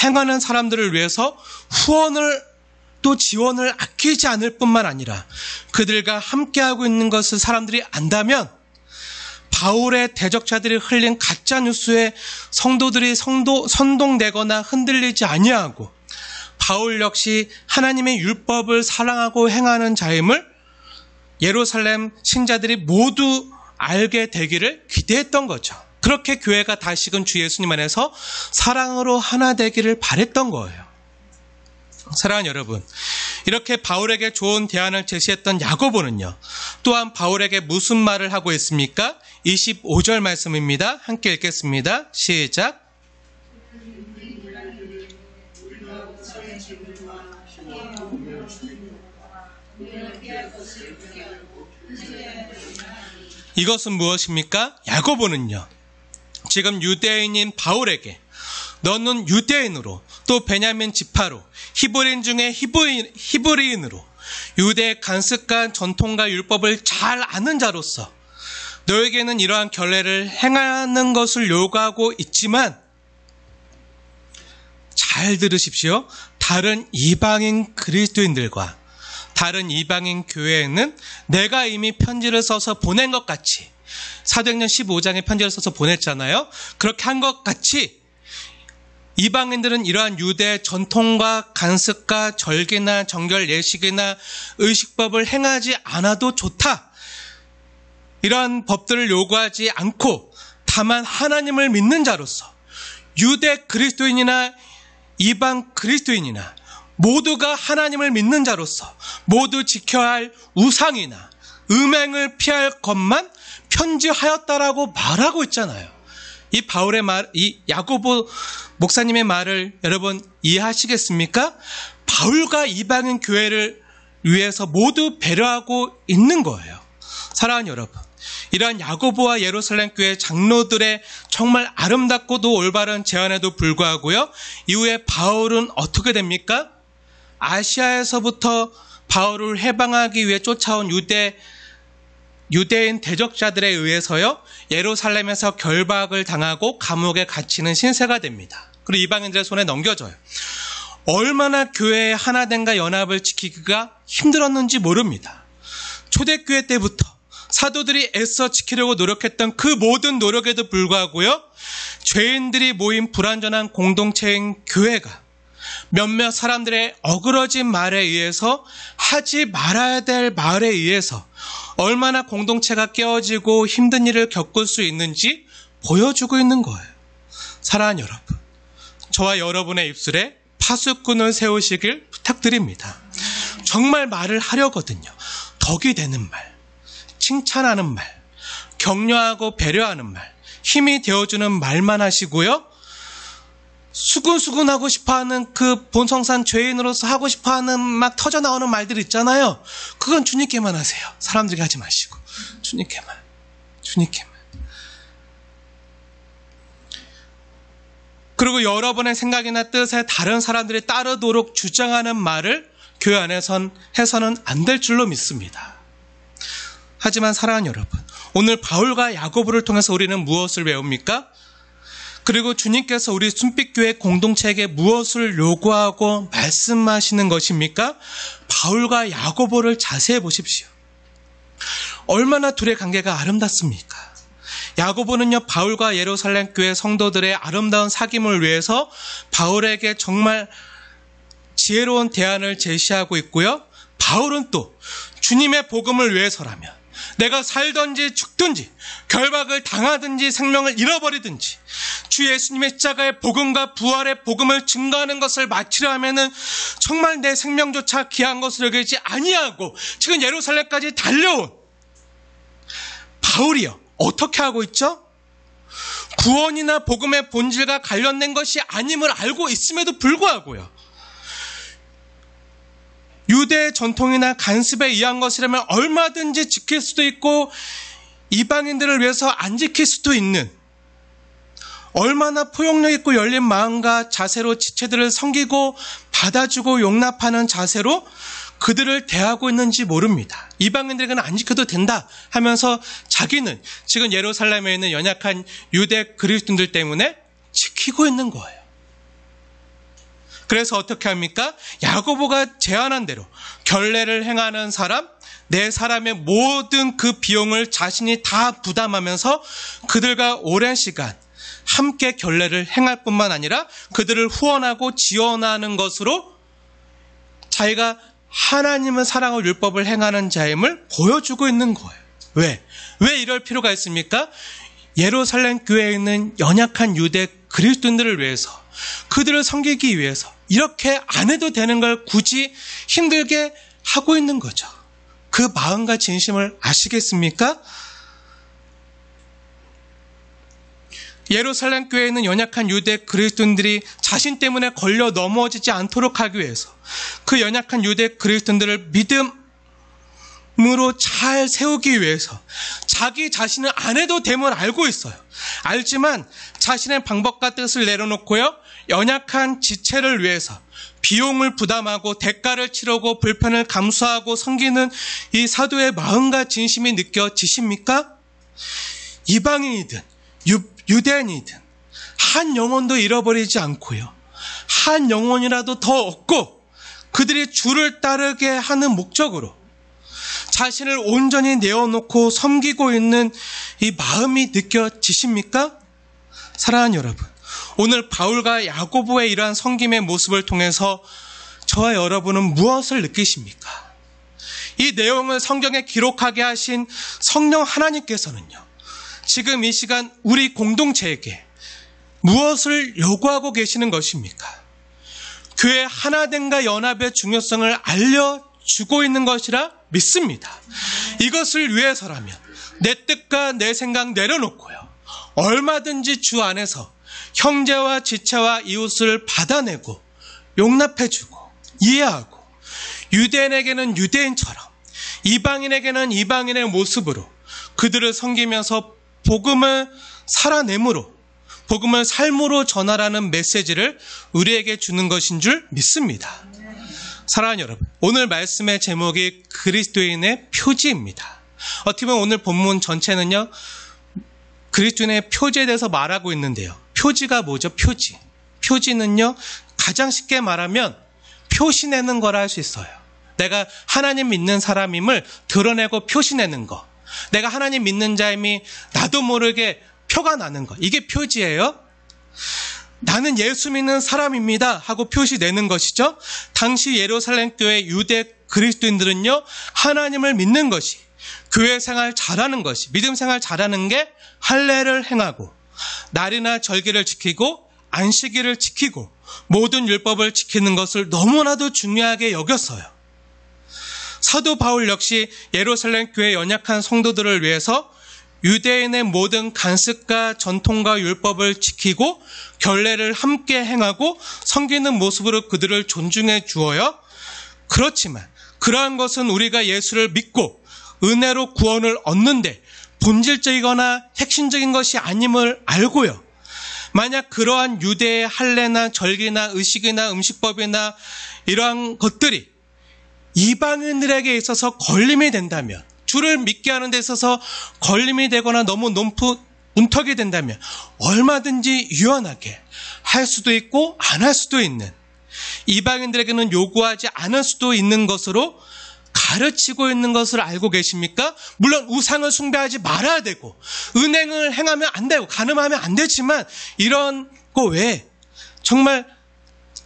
행하는 사람들을 위해서 후원을 또 지원을 아끼지 않을 뿐만 아니라 그들과 함께하고 있는 것을 사람들이 안다면 바울의 대적자들이 흘린 가짜 뉴스에 성도들이 선동되거나 흔들리지 아니하고 바울 역시 하나님의 율법을 사랑하고 행하는 자임을 예루살렘 신자들이 모두 알게 되기를 기대했던 거죠. 그렇게 교회가 다시금 주 예수님 안에서 사랑으로 하나 되기를 바랬던 거예요. 사랑하는 여러분, 이렇게 바울에게 좋은 대안을 제시했던 야고보는요, 또한 바울에게 무슨 말을 하고 있습니까? 25절 말씀입니다. 함께 읽겠습니다. 시작. 이것은 무엇입니까? 야고보는요, 지금 유대인인 바울에게 너는 유대인으로 또 베냐민 지파로 히브리인 중에 히브리인으로 유대의 간습한 전통과 율법을 잘 아는 자로서 너에게는 이러한 결례를 행하는 것을 요구하고 있지만 잘 들으십시오. 다른 이방인 그리스도인들과 다른 이방인 교회에는 내가 이미 편지를 써서 보낸 것 같이 사도행전 15장에 편지를 써서 보냈잖아요. 그렇게 한 것 같이 이방인들은 이러한 유대 전통과 간습과 절기나 정결 예식이나 의식법을 행하지 않아도 좋다. 이러한 법들을 요구하지 않고 다만 하나님을 믿는 자로서 유대 그리스도인이나 이방 그리스도인이나 모두가 하나님을 믿는 자로서 모두 지켜야 할 우상이나 음행을 피할 것만 편지하였다라고 말하고 있잖아요. 이 바울의 말, 이 야고보 목사님의 말을 여러분 이해하시겠습니까? 바울과 이방인 교회를 위해서 모두 배려하고 있는 거예요. 사랑하는 여러분, 이러한 야고보와 예루살렘 교회 장로들의 정말 아름답고도 올바른 제안에도 불구하고요, 이후에 바울은 어떻게 됩니까? 아시아에서부터 바울을 해방하기 위해 쫓아온 유대인 대적자들에 의해서요, 예루살렘에서 결박을 당하고 감옥에 갇히는 신세가 됩니다. 그리고 이방인들의 손에 넘겨져요. 얼마나 교회의 하나됨과 연합을 지키기가 힘들었는지 모릅니다. 초대교회 때부터 사도들이 애써 지키려고 노력했던 그 모든 노력에도 불구하고요, 죄인들이 모인 불완전한 공동체인 교회가 몇몇 사람들의 어그러진 말에 의해서 하지 말아야 될 말에 의해서 얼마나 공동체가 깨어지고 힘든 일을 겪을 수 있는지 보여주고 있는 거예요. 사랑하는 여러분, 저와 여러분의 입술에 파수꾼을 세우시길 부탁드립니다. 정말 말을 하려거든요. 덕이 되는 말, 칭찬하는 말, 격려하고 배려하는 말, 힘이 되어주는 말만 하시고요, 수근수근하고 싶어하는 그 본성산 죄인으로서 하고 싶어하는 막 터져나오는 말들 있잖아요. 그건 주님께만 하세요. 사람들에게 하지 마시고 주님께만. 그리고 여러분의 생각이나 뜻에 다른 사람들이 따르도록 주장하는 말을 교회 안에선 해서는 안 될 줄로 믿습니다. 하지만 사랑하는 여러분, 오늘 바울과 야고보를 통해서 우리는 무엇을 배웁니까? 그리고 주님께서 우리 순빛교회 공동체에게 무엇을 요구하고 말씀하시는 것입니까? 바울과 야고보를 자세히 보십시오. 얼마나 둘의 관계가 아름답습니까? 야고보는요, 바울과 예루살렘 교회 성도들의 아름다운 사귐을 위해서 바울에게 정말 지혜로운 대안을 제시하고 있고요, 바울은 또 주님의 복음을 위해서라면 내가 살든지 죽든지 결박을 당하든지 생명을 잃어버리든지 주 예수님의 십자가의 복음과 부활의 복음을 증거하는 것을 마치려 하면은 정말 내 생명조차 귀한 것을 여기지 아니하고 지금 예루살렘까지 달려온 바울이요, 어떻게 하고 있죠? 구원이나 복음의 본질과 관련된 것이 아님을 알고 있음에도 불구하고요, 유대의 전통이나 간습에 의한 것이라면 얼마든지 지킬 수도 있고 이방인들을 위해서 안 지킬 수도 있는, 얼마나 포용력 있고 열린 마음과 자세로 지체들을 섬기고 받아주고 용납하는 자세로 그들을 대하고 있는지 모릅니다. 이방인들에게는 안 지켜도 된다 하면서 자기는 지금 예루살렘에 있는 연약한 유대 그리스도인들 때문에 지키고 있는 거예요. 그래서 어떻게 합니까? 야고보가 제안한 대로 결례를 행하는 사람, 네 사람의 모든 그 비용을 자신이 다 부담하면서 그들과 오랜 시간 함께 결례를 행할 뿐만 아니라 그들을 후원하고 지원하는 것으로 자기가 하나님의 사랑과 율법을 행하는 자임을 보여주고 있는 거예요. 왜 이럴 필요가 있습니까? 예루살렘 교회에 있는 연약한 유대 그리스도인들을 위해서, 그들을 섬기기 위해서 이렇게 안 해도 되는 걸 굳이 힘들게 하고 있는 거죠. 그 마음과 진심을 아시겠습니까? 예루살렘 교회에 있는 연약한 유대 그리스도인들이 자신 때문에 걸려 넘어지지 않도록 하기 위해서 그 연약한 유대 그리스도인들을 믿음의 잘 세우기 위해서 자기 자신은 안 해도 됨을 알고 있어요. 알지만 자신의 방법과 뜻을 내려놓고요, 연약한 지체를 위해서 비용을 부담하고 대가를 치르고 불편을 감수하고 섬기는 이 사도의 마음과 진심이 느껴지십니까? 이방인이든 유대인이든 한 영혼도 잃어버리지 않고요, 한 영혼이라도 더 얻고 그들이 주를 따르게 하는 목적으로 자신을 온전히 내어놓고 섬기고 있는 이 마음이 느껴지십니까? 사랑하는 여러분, 오늘 바울과 야고보의 이러한 섬김의 모습을 통해서 저와 여러분은 무엇을 느끼십니까? 이 내용을 성경에 기록하게 하신 성령 하나님께서는요, 지금 이 시간 우리 공동체에게 무엇을 요구하고 계시는 것입니까? 교회 하나됨과 연합의 중요성을 알려주고 있는 것이라 믿습니다. 이것을 위해서라면 내 뜻과 내 생각 내려놓고요, 얼마든지 주 안에서 형제와 지체와 이웃을 받아내고 용납해주고 이해하고, 유대인에게는 유대인처럼 이방인에게는 이방인의 모습으로 그들을 섬기면서 복음을 살아내므로, 복음을 삶으로 전하라는 메시지를 우리에게 주는 것인 줄 믿습니다. 사랑하는 여러분, 오늘 말씀의 제목이 그리스도인의 표지입니다. 어떻게 보면 오늘 본문 전체는요, 그리스도인의 표지에 대해서 말하고 있는데요. 표지가 뭐죠? 표지. 표지는요, 가장 쉽게 말하면 표시내는 거라 할 수 있어요. 내가 하나님 믿는 사람임을 드러내고 표시내는 거. 내가 하나님 믿는 자임이 나도 모르게 표가 나는 거. 이게 표지예요. 나는 예수 믿는 사람입니다 하고 표시내는 것이죠. 당시 예루살렘 교회 유대 그리스도인들은요, 하나님을 믿는 것이, 교회 생활 잘하는 것이, 믿음 생활 잘하는 게 할례를 행하고 날이나 절기를 지키고 안식일을 지키고 모든 율법을 지키는 것을 너무나도 중요하게 여겼어요. 사도 바울 역시 예루살렘 교회 연약한 성도들을 위해서 유대인의 모든 관습과 전통과 율법을 지키고 결례를 함께 행하고 섬기는 모습으로 그들을 존중해 주어요. 그렇지만 그러한 것은 우리가 예수를 믿고 은혜로 구원을 얻는데 본질적이거나 핵심적인 것이 아님을 알고요, 만약 그러한 유대의 할례나 절기나 의식이나 음식법이나 이러한 것들이 이방인들에게 있어서 걸림이 된다면, 주를 믿게 하는 데 있어서 걸림이 되거나 너무 문턱이 된다면 얼마든지 유연하게 할 수도 있고 안 할 수도 있는, 이방인들에게는 요구하지 않을 수도 있는 것으로 가르치고 있는 것을 알고 계십니까? 물론 우상을 숭배하지 말아야 되고 은행을 행하면 안 되고 간음하면 안 되지만, 이런 거 외에 정말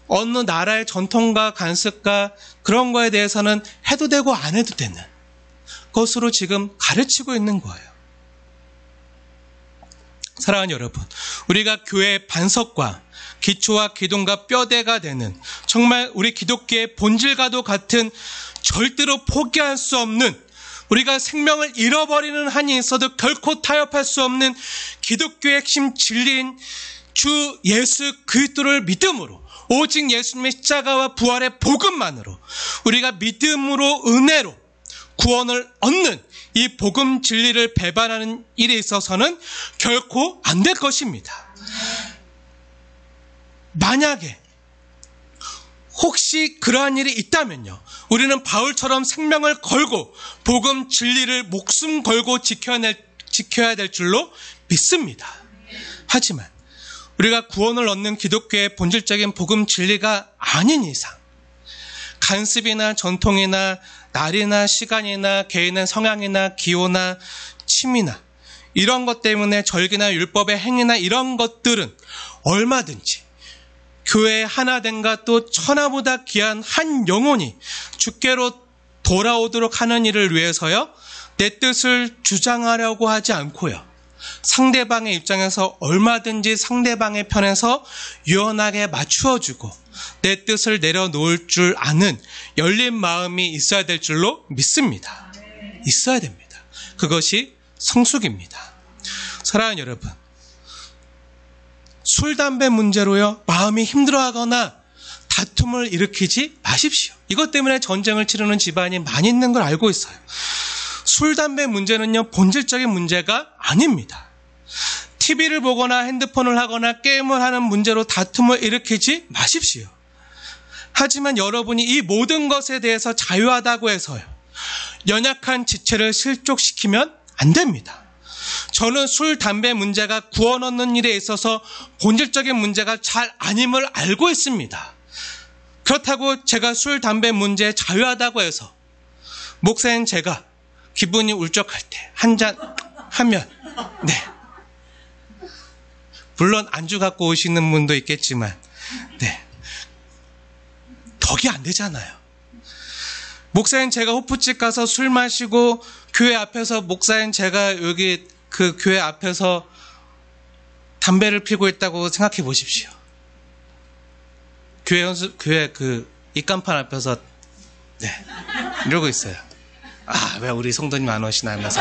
어느 나라의 전통과 관습과 그런 거에 대해서는 해도 되고 안 해도 되는 것으로 지금 가르치고 있는 거예요. 사랑하는 여러분, 우리가 교회의 반석과 기초와 기둥과 뼈대가 되는, 정말 우리 기독교의 본질과도 같은, 절대로 포기할 수 없는, 우리가 생명을 잃어버리는 한이 있어도 결코 타협할 수 없는 기독교의 핵심 진리인 주 예수 그리스도를 믿음으로, 오직 예수님의 십자가와 부활의 복음만으로 우리가 믿음으로 은혜로 구원을 얻는 이 복음 진리를 배반하는 일에 있어서는 결코 안 될 것입니다. 만약에 혹시 그러한 일이 있다면요, 우리는 바울처럼 생명을 걸고 복음 진리를 목숨 걸고 지켜야 될 줄로 믿습니다. 하지만 우리가 구원을 얻는 기독교의 본질적인 복음 진리가 아닌 이상, 간습이나 전통이나 날이나 시간이나 개인의 성향이나 기호나 취미나 이런 것 때문에 절기나 율법의 행위나 이런 것들은 얼마든지 교회의 하나됨과 또 천하보다 귀한 한 영혼이 주께로 돌아오도록 하는 일을 위해서요, 내 뜻을 주장하려고 하지 않고요, 상대방의 입장에서 얼마든지 상대방의 편에서 유연하게 맞추어주고 내 뜻을 내려놓을 줄 아는 열린 마음이 있어야 될 줄로 믿습니다. 있어야 됩니다. 그것이 성숙입니다. 사랑하는 여러분, 술, 담배 문제로요, 마음이 힘들어하거나 다툼을 일으키지 마십시오. 이것 때문에 전쟁을 치르는 집안이 많이 있는 걸 알고 있어요. 술, 담배 문제는요, 본질적인 문제가 아닙니다. TV를 보거나 핸드폰을 하거나 게임을 하는 문제로 다툼을 일으키지 마십시오. 하지만 여러분이 이 모든 것에 대해서 자유하다고 해서요, 연약한 지체를 실족시키면 안 됩니다. 저는 술, 담배 문제가 구원 얻는 일에 있어서 본질적인 문제가 잘 아님을 알고 있습니다. 그렇다고 제가 술, 담배 문제에 자유하다고 해서 목사인 제가 기분이 울적할 때 한잔 하면, 네, 물론 안주 갖고 오시는 분도 있겠지만, 네, 덕이 안 되잖아요. 목사인 제가 호프집 가서 술 마시고 교회 앞에서 목사인 제가 여기 그 교회 앞에서 담배를 피고 있다고 생각해 보십시오. 교회 그 입간판 앞에서, 네, 이러고 있어요. 아, 왜 우리 성도님 안 오시나 하면서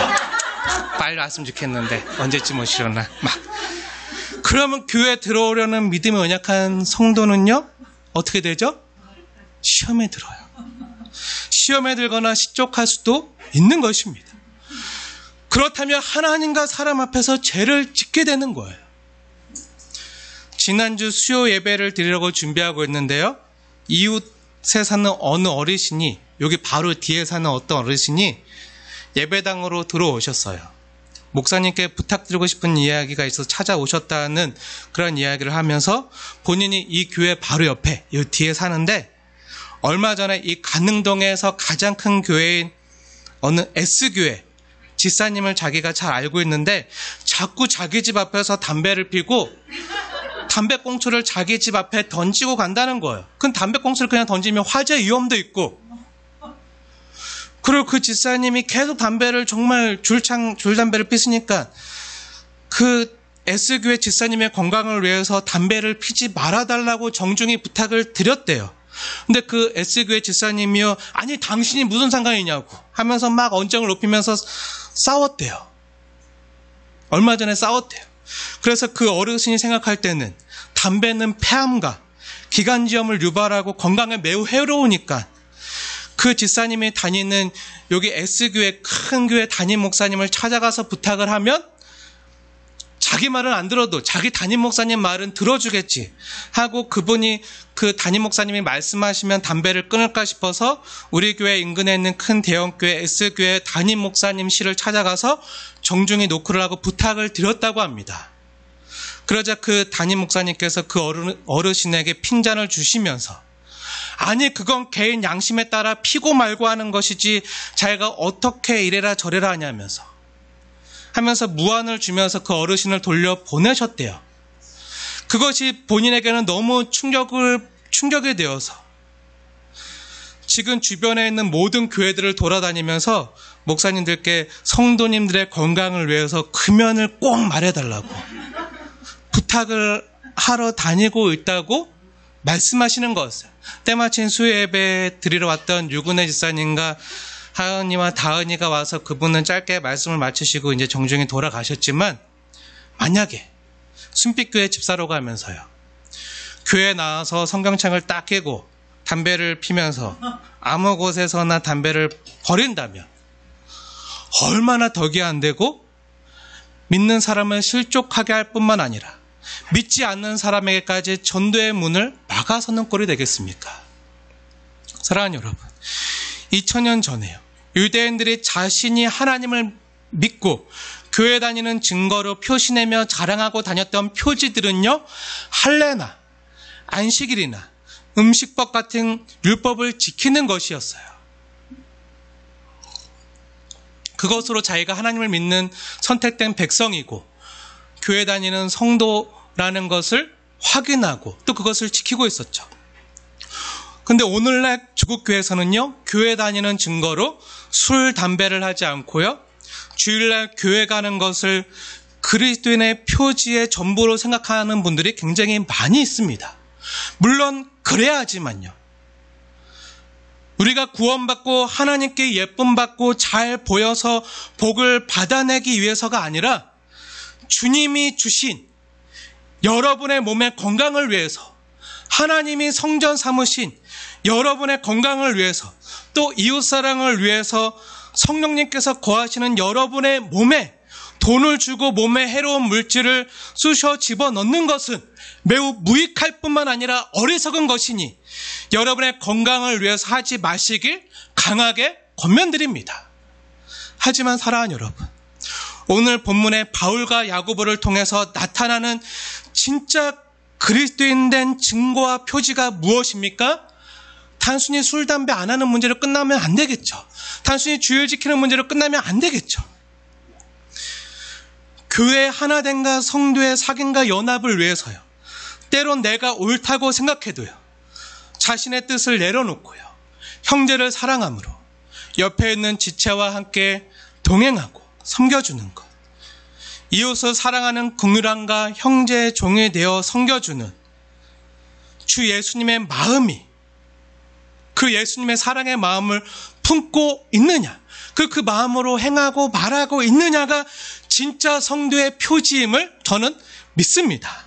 빨리 왔으면 좋겠는데 언제쯤 오시려나 막. 그러면 교회에 들어오려는 믿음이 연약한 성도는요, 어떻게 되죠? 시험에 들어요. 시험에 들거나 실족할 수도 있는 것입니다. 그렇다면 하나님과 사람 앞에서 죄를 짓게 되는 거예요. 지난주 수요 예배를 드리려고 준비하고 있는데요, 이웃에 사는 어느 어르신이, 여기 바로 뒤에 사는 어떤 어르신이 예배당으로 들어오셨어요. 목사님께 부탁드리고 싶은 이야기가 있어서 찾아오셨다는 그런 이야기를 하면서 본인이 이 교회 바로 옆에 이 뒤에 사는데, 얼마 전에 이 가능동에서 가장 큰 교회인 어느 S교회 집사님을 자기가 잘 알고 있는데, 자꾸 자기 집 앞에서 담배를 피고 담배꽁초를 자기 집 앞에 던지고 간다는 거예요. 그 담배꽁초를 그냥 던지면 화재 위험도 있고, 그리고 그 집사님이 계속 담배를 정말 줄담배를 피시니까 그 S교회 집사님의 건강을 위해서 담배를 피지 말아달라고 정중히 부탁을 드렸대요. 근데 그 S교회 집사님이요, 아니 당신이 무슨 상관이냐고 하면서 막 언쟁을 높이면서 싸웠대요. 얼마 전에 싸웠대요. 그래서 그 어르신이 생각할 때는 담배는 폐암과 기관지염을 유발하고 건강에 매우 해로우니까 그 집사님이 다니는 여기 S교회 큰 교회 담임 목사님을 찾아가서 부탁을 하면 자기 말은 안 들어도 자기 담임 목사님 말은 들어주겠지 하고, 그분이 그 담임 목사님이 말씀하시면 담배를 끊을까 싶어서 우리 교회 인근에 있는 큰 대형교회 S교회 담임 목사님실을 찾아가서 정중히 노크를 하고 부탁을 드렸다고 합니다. 그러자 그 담임 목사님께서 그 어르신에게 핀잔을 주시면서, 아니 그건 개인 양심에 따라 피고 말고 하는 것이지 자기가 어떻게 이래라 저래라 하냐면서 무안을 주면서 그 어르신을 돌려보내셨대요. 그것이 본인에게는 너무 충격이 되어서 지금 주변에 있는 모든 교회들을 돌아다니면서 목사님들께 성도님들의 건강을 위해서 금연을 꼭 말해달라고 부탁을 하러 다니고 있다고 말씀하시는 거였어요. 때마침 수요예배 드리러 왔던 유근혜 집사님과 하은이와 다은이가 와서 그분은 짧게 말씀을 마치시고 이제 정중히 돌아가셨지만, 만약에 순빛교회 집사로 가면서요, 교회 나와서 성경책을 딱 깨고 담배를 피면서 아무 곳에서나 담배를 버린다면 얼마나 덕이 안 되고 믿는 사람을 실족하게 할 뿐만 아니라 믿지 않는 사람에게까지 전도의 문을 막아서는 꼴이 되겠습니까? 사랑하는 여러분, 2000년 전에요, 유대인들이 자신이 하나님을 믿고 교회 다니는 증거로 표시내며 자랑하고 다녔던 표지들은요, 할례나 안식일이나 음식법 같은 율법을 지키는 것이었어요. 그것으로 자기가 하나님을 믿는 선택된 백성이고 교회 다니는 성도라는 것을 확인하고 또 그것을 지키고 있었죠. 근데 오늘날 조국교회에서는요, 교회 다니는 증거로 술, 담배를 하지 않고요, 주일날 교회 가는 것을 그리스도인의 표지의 전부로 생각하는 분들이 굉장히 많이 있습니다. 물론 그래야 하지만요, 우리가 구원받고 하나님께 예쁨 받고 잘 보여서 복을 받아내기 위해서가 아니라 주님이 주신 여러분의 몸의 건강을 위해서, 하나님이 성전 삼으신 여러분의 건강을 위해서, 또 이웃사랑을 위해서 성령님께서 거하시는 여러분의 몸에 돈을 주고 몸에 해로운 물질을 쑤셔 집어넣는 것은 매우 무익할 뿐만 아니라 어리석은 것이니 여러분의 건강을 위해서 하지 마시길 강하게 권면드립니다. 하지만 사랑하는 여러분, 오늘 본문의 바울과 야고보를 통해서 나타나는 진짜 그리스도인 된 증거와 표지가 무엇입니까? 단순히 술, 담배 안 하는 문제로 끝나면 안 되겠죠. 단순히 주일 지키는 문제로 끝나면 안 되겠죠. 교회 하나됨과 성도의 사귐과 연합을 위해서요. 때론 내가 옳다고 생각해도요. 자신의 뜻을 내려놓고요. 형제를 사랑함으로 옆에 있는 지체와 함께 동행하고 섬겨주는 것. 이웃을 사랑하는 긍휼함과 형제의 종이 되어 섬겨주는 주 예수님의 마음이 그 예수님의 사랑의 마음을 품고 있느냐, 그 마음으로 행하고 말하고 있느냐가 진짜 성도의 표지임을 저는 믿습니다.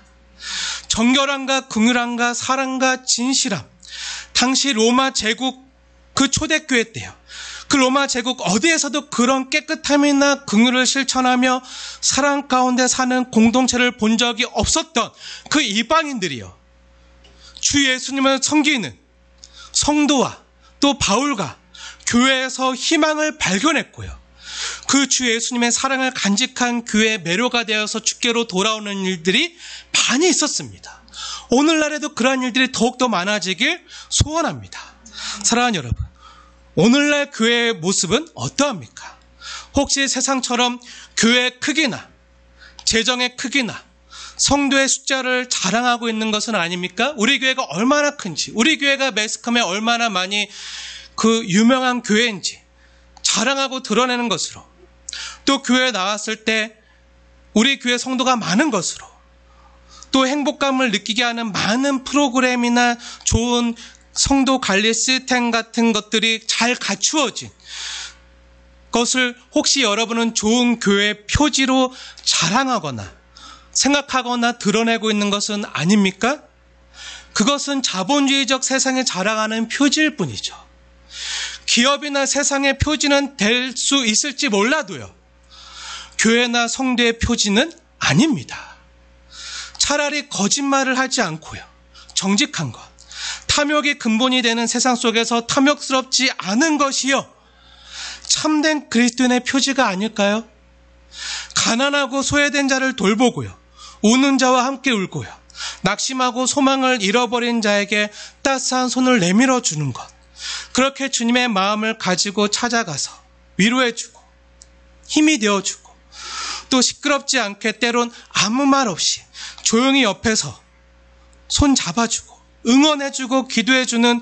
정결함과 긍휼함과 사랑과 진실함, 당시 로마 제국 그 초대교회 때요. 그 로마 제국 어디에서도 그런 깨끗함이나 긍휼을 실천하며 사랑 가운데 사는 공동체를 본 적이 없었던 그 이방인들이요. 주 예수님을 섬기는 성도와 또 바울과 교회에서 희망을 발견했고요. 그 주 예수님의 사랑을 간직한 교회의 매료가 되어서 주께로 돌아오는 일들이 많이 있었습니다. 오늘날에도 그러한 일들이 더욱더 많아지길 소원합니다. 사랑하는 여러분, 오늘날 교회의 모습은 어떠합니까? 혹시 세상처럼 교회의 크기나 재정의 크기나 성도의 숫자를 자랑하고 있는 것은 아닙니까? 우리 교회가 얼마나 큰지, 우리 교회가 매스컴에 얼마나 많이 그 유명한 교회인지 자랑하고 드러내는 것으로, 또 교회에 나왔을 때 우리 교회 성도가 많은 것으로, 또 행복감을 느끼게 하는 많은 프로그램이나 좋은 성도 관리 시스템 같은 것들이 잘 갖추어진 것을 혹시 여러분은 좋은 교회 표지로 자랑하거나 생각하거나 드러내고 있는 것은 아닙니까? 그것은 자본주의적 세상에 자랑하는 표지일 뿐이죠. 기업이나 세상의 표지는 될 수 있을지 몰라도요. 교회나 성도의 표지는 아닙니다. 차라리 거짓말을 하지 않고요. 정직한 것, 탐욕이 근본이 되는 세상 속에서 탐욕스럽지 않은 것이요. 참된 그리스도인의 표지가 아닐까요? 가난하고 소외된 자를 돌보고요. 우는 자와 함께 울고요. 낙심하고 소망을 잃어버린 자에게 따스한 손을 내밀어 주는 것. 그렇게 주님의 마음을 가지고 찾아가서 위로해주고 힘이 되어주고 또 시끄럽지 않게 때론 아무 말 없이 조용히 옆에서 손 잡아주고 응원해주고 기도해주는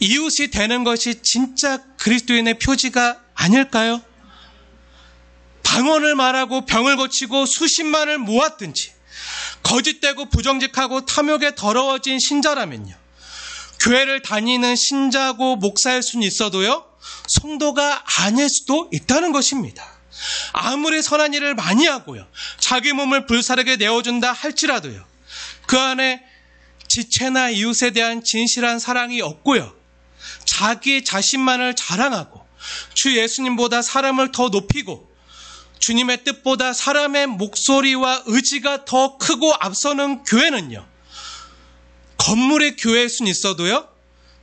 이웃이 되는 것이 진짜 그리스도인의 표지가 아닐까요? 방언을 말하고 병을 고치고 수십만을 모았든지 거짓되고 부정직하고 탐욕에 더러워진 신자라면요. 교회를 다니는 신자고 목사일 수는 있어도요. 성도가 아닐 수도 있다는 것입니다. 아무리 선한 일을 많이 하고요. 자기 몸을 불사르게 내어준다 할지라도요. 그 안에 지체나 이웃에 대한 진실한 사랑이 없고요. 자기 자신만을 자랑하고 주 예수님보다 사람을 더 높이고 주님의 뜻보다 사람의 목소리와 의지가 더 크고 앞서는 교회는요. 건물의 교회일 수는 있어도요.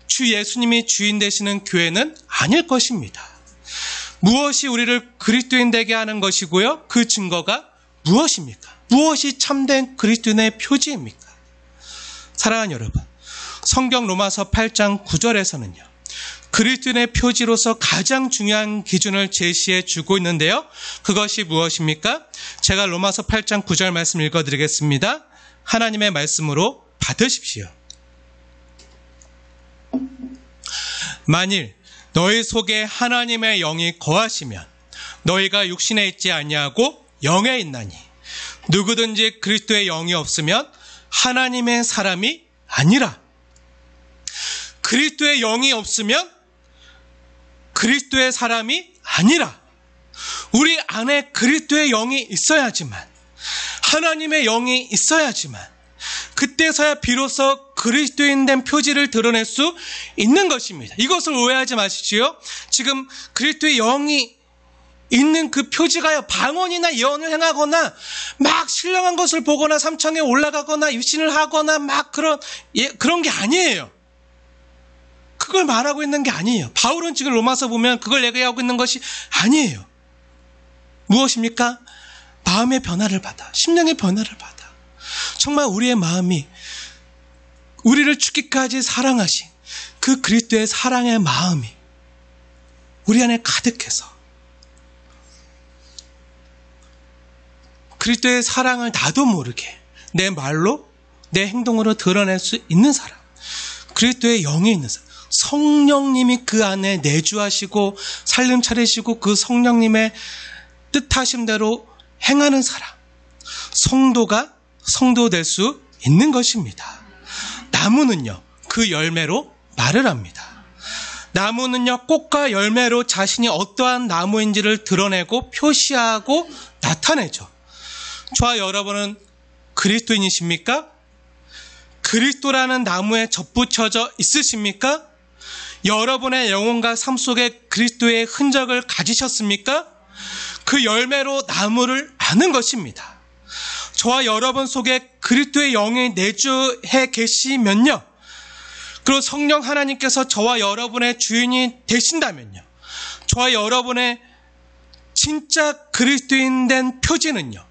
주 예수님이 주인 되시는 교회는 아닐 것입니다. 무엇이 우리를 그리스도인 되게 하는 것이고요. 그 증거가 무엇입니까? 무엇이 참된 그리스도인의 표지입니까? 사랑하는 여러분, 성경 로마서 8장 9절에서는요. 그리스도인의 표지로서 가장 중요한 기준을 제시해 주고 있는데요. 그것이 무엇입니까? 제가 로마서 8장 9절 말씀 읽어드리겠습니다. 하나님의 말씀으로 받으십시오. 만일 너희 속에 하나님의 영이 거하시면 너희가 육신에 있지 아니하고 영에 있나니 누구든지 그리스도의 영이 없으면 하나님의 사람이 아니라. 그리스도의 영이 없으면 그리스도의 사람이 아니라. 우리 안에 그리스도의 영이 있어야지만, 하나님의 영이 있어야지만 그때서야 비로소 그리스도인 된 표지를 드러낼 수 있는 것입니다. 이것을 오해하지 마시지요. 지금 그리스도의 영이 있는 그 표지가요, 방언이나 예언을 행하거나 막 신령한 것을 보거나 삼창에 올라가거나 유신을 하거나 막 그런 게 아니에요. 그걸 말하고 있는 게 아니에요. 바울은 지금 로마서 보면 그걸 얘기하고 있는 것이 아니에요. 무엇입니까? 마음의 변화를 받아, 심령의 변화를 받아. 정말 우리의 마음이 우리를 죽기까지 사랑하신 그 그리스도의 사랑의 마음이 우리 안에 가득해서 그리스도의 사랑을 나도 모르게 내 말로 내 행동으로 드러낼 수 있는 사람, 그리스도의 영이 있는 사람, 성령님이 그 안에 내주하시고 살림 차리시고 그 성령님의 뜻하심대로 행하는 사람, 성도가 성도 될 수 있는 것입니다. 나무는요, 그 열매로 말을 합니다. 나무는요, 꽃과 열매로 자신이 어떠한 나무인지를 드러내고 표시하고 나타내죠. 저와 여러분은 그리스도인이십니까? 그리스도라는 나무에 접붙여져 있으십니까? 여러분의 영혼과 삶 속에 그리스도의 흔적을 가지셨습니까? 그 열매로 나무를 아는 것입니다. 저와 여러분 속에 그리스도의 영이 내주해 계시면요, 그리고 성령 하나님께서 저와 여러분의 주인이 되신다면요, 저와 여러분의 진짜 그리스도인 된 표지는요,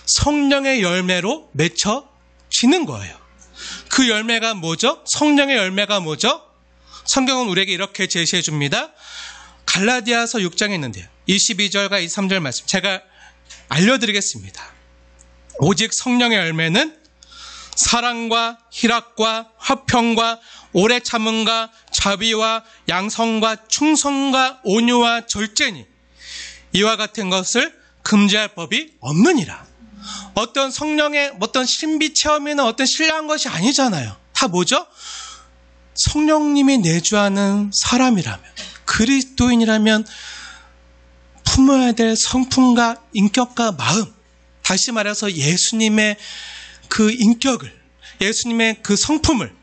성령의 열매로 맺혀지는 거예요. 그 열매가 뭐죠? 성령의 열매가 뭐죠? 성경은 우리에게 이렇게 제시해 줍니다. 갈라디아서 6장에 있는데요, 22절과 23절 말씀 제가 알려드리겠습니다. 오직 성령의 열매는 사랑과 희락과 화평과 오래 참음과 자비와 양성과 충성과 온유와 절제니 이와 같은 것을 금지할 법이 없느니라. 어떤 성령의 어떤 신비 체험이나 어떤 신뢰한 것이 아니잖아요. 다 뭐죠? 성령님이 내주하는 사람이라면, 그리스도인이라면 품어야 될 성품과 인격과 마음, 다시 말해서 예수님의 그 인격을, 예수님의 그 성품을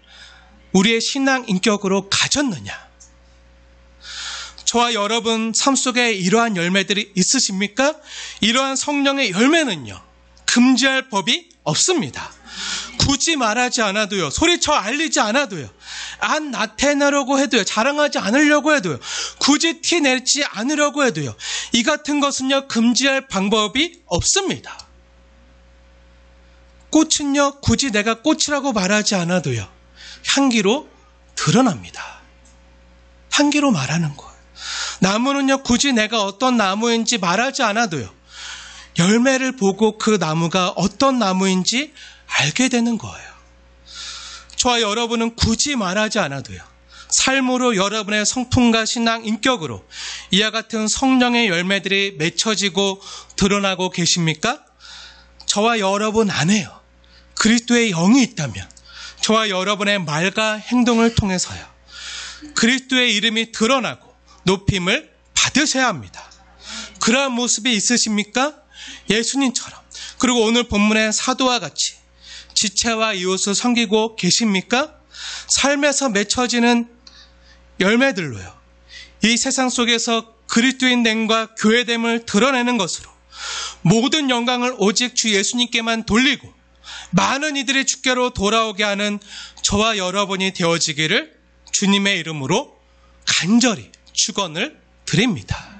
우리의 신앙 인격으로 가졌느냐? 저와 여러분 삶 속에 이러한 열매들이 있으십니까? 이러한 성령의 열매는요, 금지할 법이 없습니다. 굳이 말하지 않아도요, 소리쳐 알리지 않아도요, 안 나타내려고 해도요, 자랑하지 않으려고 해도요, 굳이 티 내지 않으려고 해도요, 이 같은 것은요, 금지할 방법이 없습니다. 꽃은요, 굳이 내가 꽃이라고 말하지 않아도요, 향기로 드러납니다. 향기로 말하는 거예요. 나무는요, 굳이 내가 어떤 나무인지 말하지 않아도요, 열매를 보고 그 나무가 어떤 나무인지 알게 되는 거예요. 저와 여러분은 굳이 말하지 않아도요, 삶으로 여러분의 성품과 신앙, 인격으로 이와 같은 성령의 열매들이 맺혀지고 드러나고 계십니까? 저와 여러분 안에요, 그리스도의 영이 있다면 저와 여러분의 말과 행동을 통해서요, 그리스도의 이름이 드러나고 높임을 받으셔야 합니다. 그러한 모습이 있으십니까? 예수님처럼. 그리고 오늘 본문의 사도와 같이 지체와 이웃을 섬기고 계십니까? 삶에서 맺혀지는 열매들로요, 이 세상 속에서 그리스도인됨과 교회됨을 드러내는 것으로 모든 영광을 오직 주 예수님께만 돌리고 많은 이들이 주께로 돌아오게 하는 저와 여러분이 되어지기를 주님의 이름으로 간절히 축원을 드립니다.